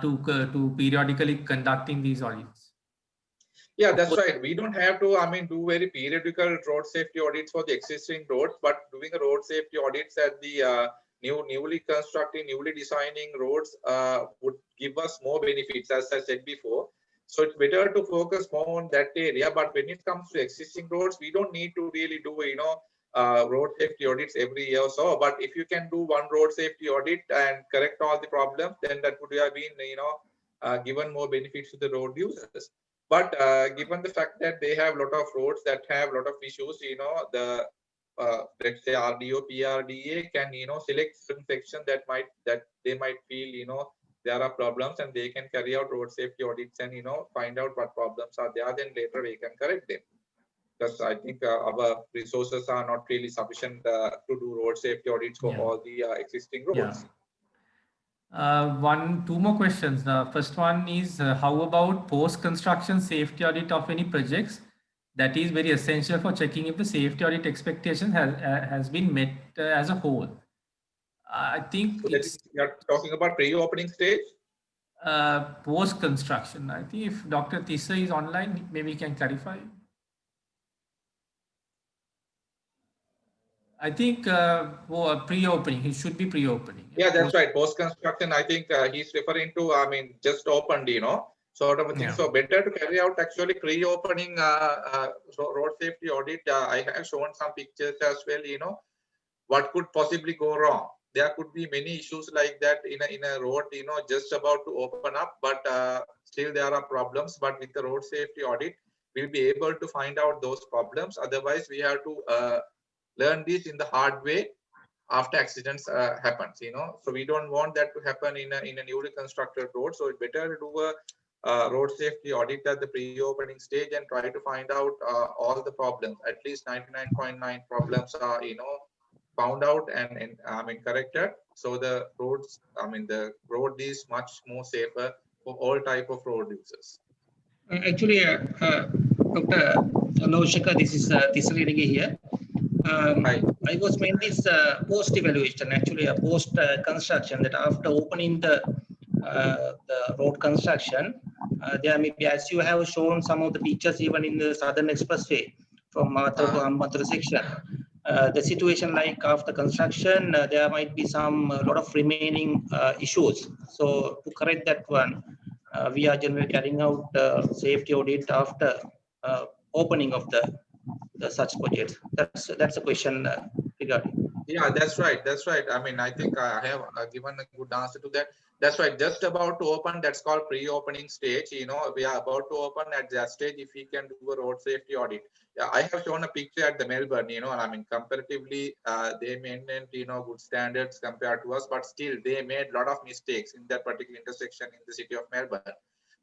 to periodically conducting these audits? Yeah, that's right. We don't have to, do very periodical road safety audits for the existing roads, but doing a road safety audits at the newly constructing, newly designing roads would give us more benefits, as I said before. So it's better to focus more on that area. But when it comes to existing roads, we don't need to really do, road safety audits every year or so. But if you can do one road safety audit and correct all the problems, then that would have been, given more benefits to the road users. But given the fact that they have a lot of roads that have a lot of issues, the let's say RDO, PRDA can, select certain sections that they might feel, there are problems, and they can carry out road safety audits and, find out what problems are there. Then later we can correct them. Because I think our resources are not really sufficient to do road safety audits for all the existing roads. Two more questions. The first one is, how about post-construction safety audit of any projects? That is very essential for checking if the safety audit expectation has been met as a whole. I think you're talking about pre-opening stage? Post-construction. I think if Dr. Tissa is online, maybe he can clarify. I think pre-opening, he should be pre-opening. Yeah, that's right. Post-construction, I think he's referring to, just opened, sort of a thing. Yeah. So better to carry out actually pre-opening road safety audit. I have shown some pictures as well, what could possibly go wrong. There could be many issues like that in a road, just about to open up, but still there are problems. But with the road safety audit, we'll be able to find out those problems. Otherwise, we have to learn this in the hard way after accidents happens, so we don't want that to happen in a newly constructed road. So it's better to do a road safety audit at the pre-opening stage and try to find out all the problems. At least 99.9 problems are, found out and corrected. So the roads, the road is much more safer for all type of road users. Actually, Dr. Laushika, this is Tisarigi here. I was meant this post-evaluation, actually a post-construction, that after opening the road construction, there may be, as you have shown some of the pictures even in the Southern Expressway from Mathura to Hambantota section, the situation like after construction, there might be a lot of remaining issues. So to correct that one, we are generally carrying out safety audit after opening of the such projects. That's a question regarding. Yeah, that's right. That's right. I think I have given a good answer to that. That's right. Just about to open, that's called pre-opening stage. We are about to open at that stage if we can do a road safety audit. Yeah, I have shown a picture at the Melbourne, comparatively, they maintained, good standards compared to us, but still they made a lot of mistakes in that particular intersection in the city of Melbourne.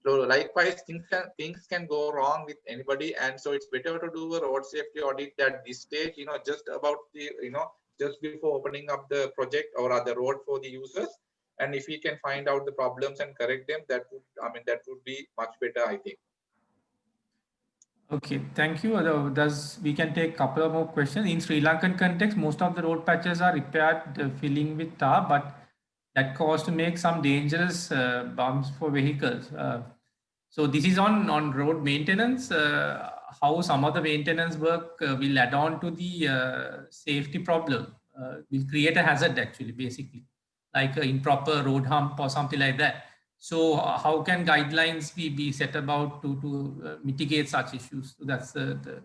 So likewise, things can go wrong with anybody, and so it's better to do a road safety audit at this stage, just about the, just before opening up the project or the road for the users. And if we can find out the problems and correct them, that would be much better, I think. Okay, thank you. We can take a couple of more questions. In Sri Lankan context, most of the road patches are repaired, filling with tar, but that caused to make some dangerous bumps for vehicles. So this is on road maintenance. How some of the maintenance work will add on to the safety problem, will create a hazard actually, basically, like an improper road hump or something like that. So how can guidelines be set about to mitigate such issues? So that's the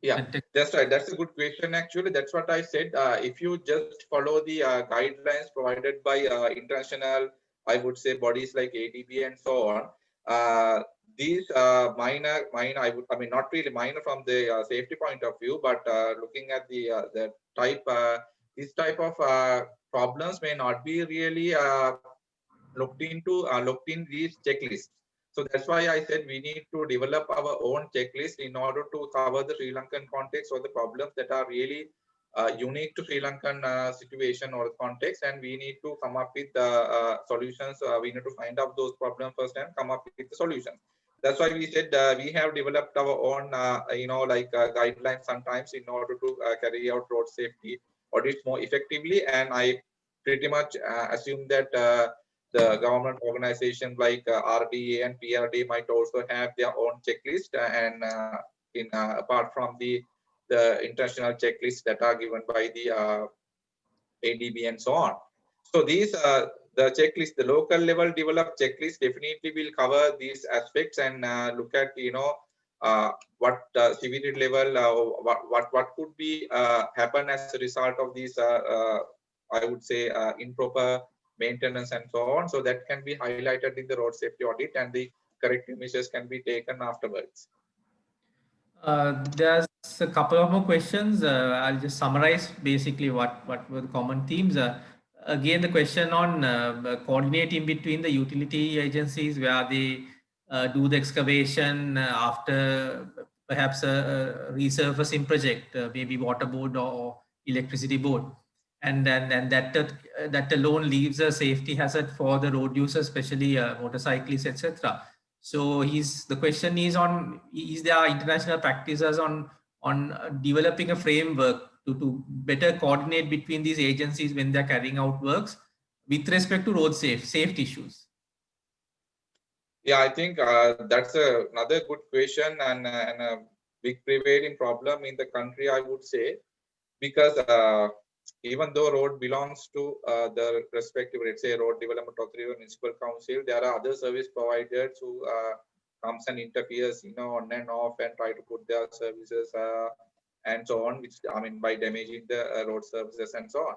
Yeah, that's right. That's a good question. Actually, that's what I said. If you just follow the guidelines provided by international, I would say bodies like ADB and so on, these minor, I mean, not really minor from the safety point of view, but looking at the type, this type of problems may not be really looked in these checklists. So that's why I said we need to develop our own checklist in order to cover the Sri Lankan context or the problems that are really unique to Sri Lankan situation or context, and we need to come up with solutions. We need to find out those problems first and come up with the solutions. That's why we said we have developed our own, guidelines sometimes in order to carry out road safety audits more effectively. And I pretty much assume that the government organizations like RDA and PRD might also have their own checklist, and apart from the international checklists that are given by the ADB and so on. So these the checklist, the local level developed checklist definitely will cover these aspects and look at what severity level, what could be happen as a result of these I would say improper maintenance and so on. So that can be highlighted in the road safety audit, and the corrective measures can be taken afterwards. There's a couple of more questions. I'll just summarize basically what were the common themes. Again, the question on coordinating between the utility agencies where they do the excavation after perhaps a resurfacing project, maybe water board or electricity board. And then that alone leaves a safety hazard for the road users, especially motorcyclists, etc. So the question is on, is there international practices on developing a framework to better coordinate between these agencies when they're carrying out works with respect to road safety issues? Yeah, I think that's another good question, and a big prevailing problem in the country, I would say, because even though road belongs to the respective, let's say, road development authority or municipal council, there are other service providers who comes and interferes, on and off, and try to put their services and so on, which I mean by damaging the road services and so on.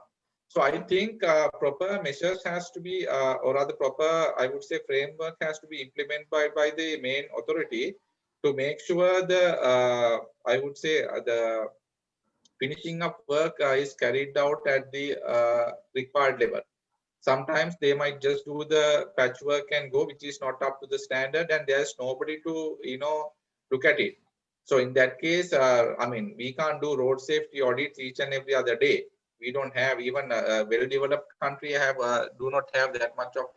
So I think proper measures has to be, or rather proper, I would say, framework has to be implemented by the main authority to make sure I would say the finishing up work is carried out at the required level. Sometimes they might just do the patchwork and go, which is not up to the standard, and there's nobody to look at it. So in that case, I mean, we can't do road safety audits each and every other day. We don't have, even a well-developed country do not have that much of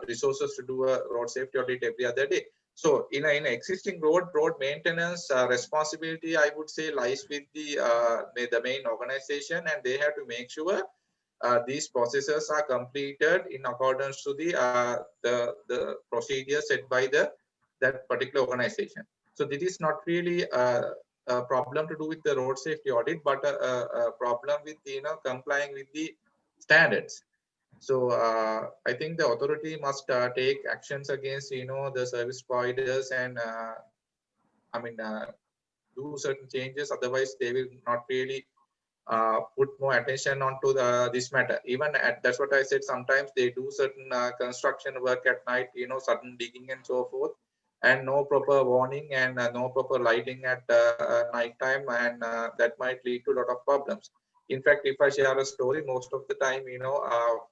resources to do a road safety audit every other day. So in an existing road maintenance responsibility, I would say, lies with the main organization, and they have to make sure these processes are completed in accordance to the procedure set by that particular organization. So this is not really a problem to do with the road safety audit, but a problem with complying with the standards. So I think the authority must take actions against the service providers, and I mean do certain changes. Otherwise, they will not really put more attention onto this matter. Even that's what I said. Sometimes they do certain construction work at night, sudden digging and so forth, and no proper warning and no proper lighting at night time, and that might lead to a lot of problems. In fact, if I share a story, most of the time,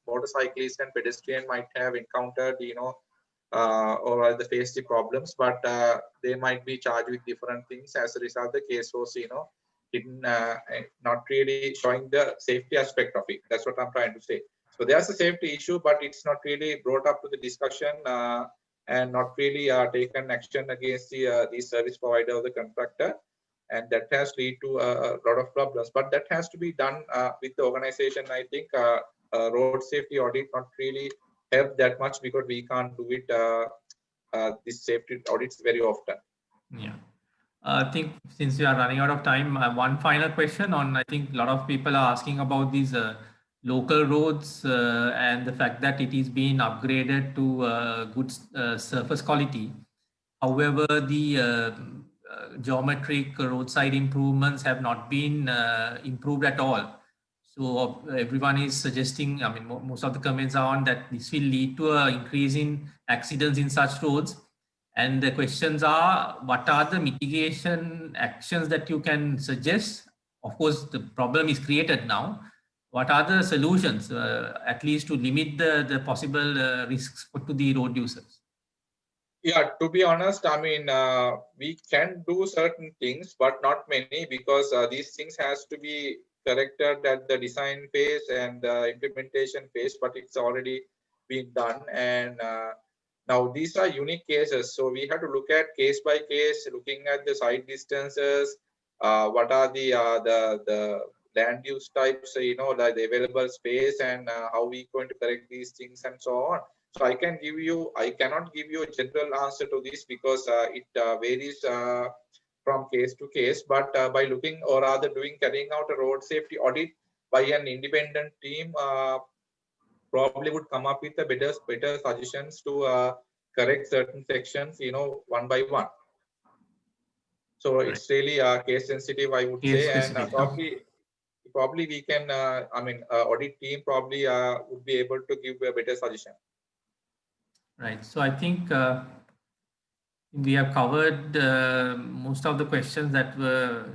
motorcyclists and pedestrians might have encountered, or the face the problems, but they might be charged with different things. As a result, the case was, not really showing the safety aspect of it. That's what I'm trying to say. So there's a safety issue, but it's not really brought up to the discussion and not really taken action against the service provider or the contractor. And that has led to a lot of problems. But that has to be done with the organization. I think road safety audit not really help that much, because we can't do it this safety audits very often. Yeah. I think since we are running out of time, one final question on, I think a lot of people are asking about these local roads and the fact that it is being upgraded to good surface quality. However, the geometric roadside improvements have not been improved at all. So everyone is suggesting, I mean, most of the comments are on that this will lead to an increase in accidents in such roads. And the questions are, what are the mitigation actions that you can suggest? Of course, the problem is created now. What are the solutions, at least to limit the possible risks to the road users? Yeah, to be honest, I mean, we can do certain things, but not many, because these things has to be corrected at the design phase and the implementation phase, but it's already been done. And now these are unique cases. So we have to look at case by case, looking at the side distances, what are the land use types, you know, like the available space, and how we going to correct these things and so on. So I cannot give you a general answer to this, because it varies from case to case. But by looking, or rather carrying out a road safety audit by an independent team, probably would come up with a better suggestions to correct certain sections, you know, one by one. So Right. it's really case sensitive, I would Case say, and specific. probably we can, I mean, audit team probably would be able to give a better suggestion. Right. So I think we have covered most of the questions that were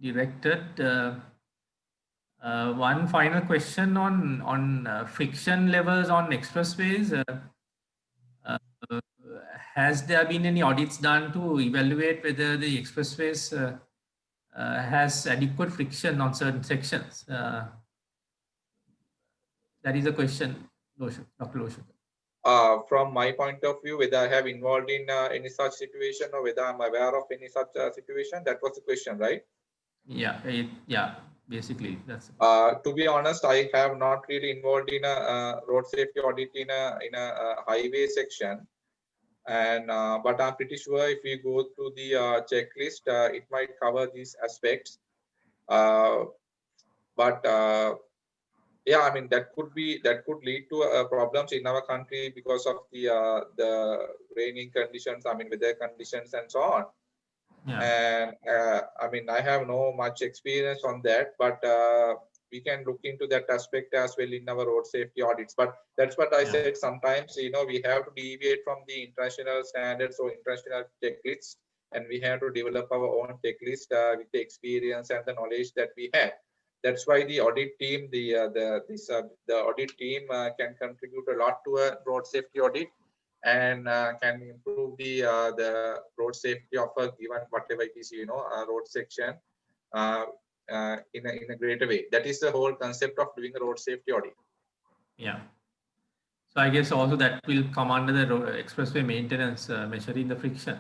directed. One final question on friction levels on expressways. Has there been any audits done to evaluate whether the expressways has adequate friction on certain sections? That is a question, Dr. Loshaka. From my point of view, whether I have involved in any such situation, or whether I'm aware of any such situation, that was the question, right? Yeah, yeah, basically that's. To be honest, I have not really involved in a road safety audit in a highway section, and but I'm pretty sure if we go through the checklist, it might cover these aspects. But yeah, I mean, that could lead to problems in our country because of the raining conditions, I mean, weather conditions and so on. Yeah. And I mean, I have no much experience on that, but we can look into that aspect as well in our road safety audits. But that's what I said. Sometimes, you know, we have to deviate from the international standards or international checklists, and we have to develop our own checklist with the experience and the knowledge that we have. That's why the audit team, the audit team can contribute a lot to a road safety audit, and can improve the road safety of a given whatever it is, you know, road section in a greater way. That is the whole concept of doing a road safety audit. Yeah. So I guess also that will come under the expressway maintenance, measuring the friction.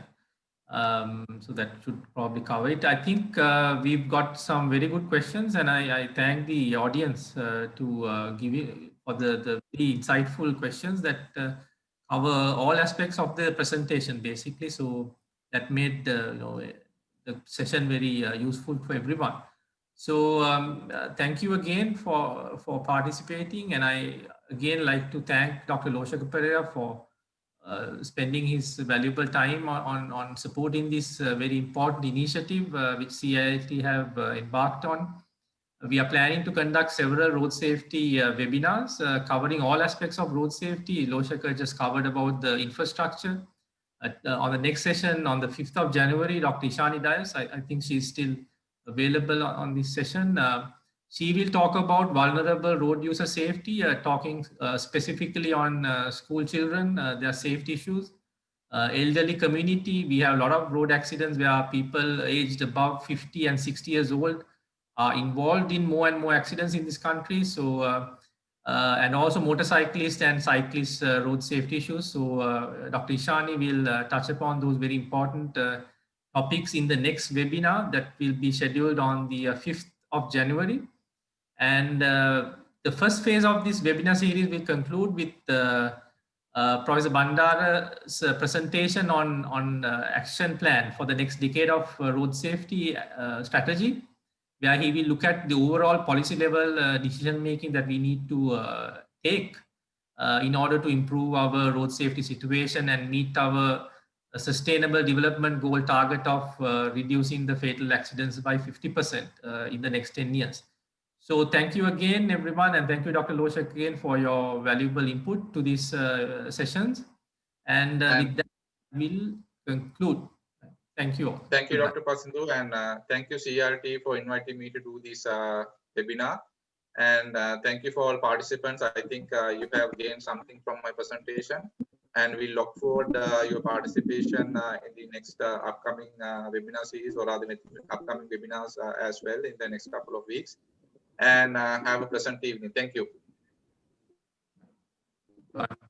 So that should probably cover it. I think we've got some very good questions, and I thank the audience to give it for the very insightful questions that cover all aspects of the presentation, basically. So that made the session very useful for everyone. So thank you again for participating, and I again like to thank Dr. Loshaka Pereira for spending his valuable time on supporting this very important initiative which CIIT have embarked on. We are planning to conduct several road safety webinars covering all aspects of road safety. Loshaka just covered about the infrastructure. On the next session on the 5th of January, Dr. Ishani Dias, I think she's still available on this session. She will talk about vulnerable road user safety, talking specifically on school children, their safety issues. Elderly community, we have a lot of road accidents where people aged above 50 and 60 years old are involved in more and more accidents in this country. So, and also motorcyclists and cyclists road safety issues. So Dr. Ishani will touch upon those very important topics in the next webinar that will be scheduled on the 5th of January. And the first phase of this webinar series will conclude with Professor Bandara's presentation on action plan for the next decade of road safety strategy. where he will look at the overall policy level decision making that we need to take in order to improve our road safety situation and meet our sustainable development goal target of reducing the fatal accidents by 50% in the next 10 years. So thank you again, everyone, and thank you, Dr. Loshak, again for your valuable input to these sessions. And with that, we'll conclude. Thank you all. Thank you, Goodbye. Dr. Pasindu, and thank you, CRT, for inviting me to do this webinar. And thank you for all participants. I think you have gained something from my presentation, and we look forward your participation in the next upcoming webinar series, or rather upcoming webinars as well in the next couple of weeks. And have a pleasant evening. Thank you. Bye.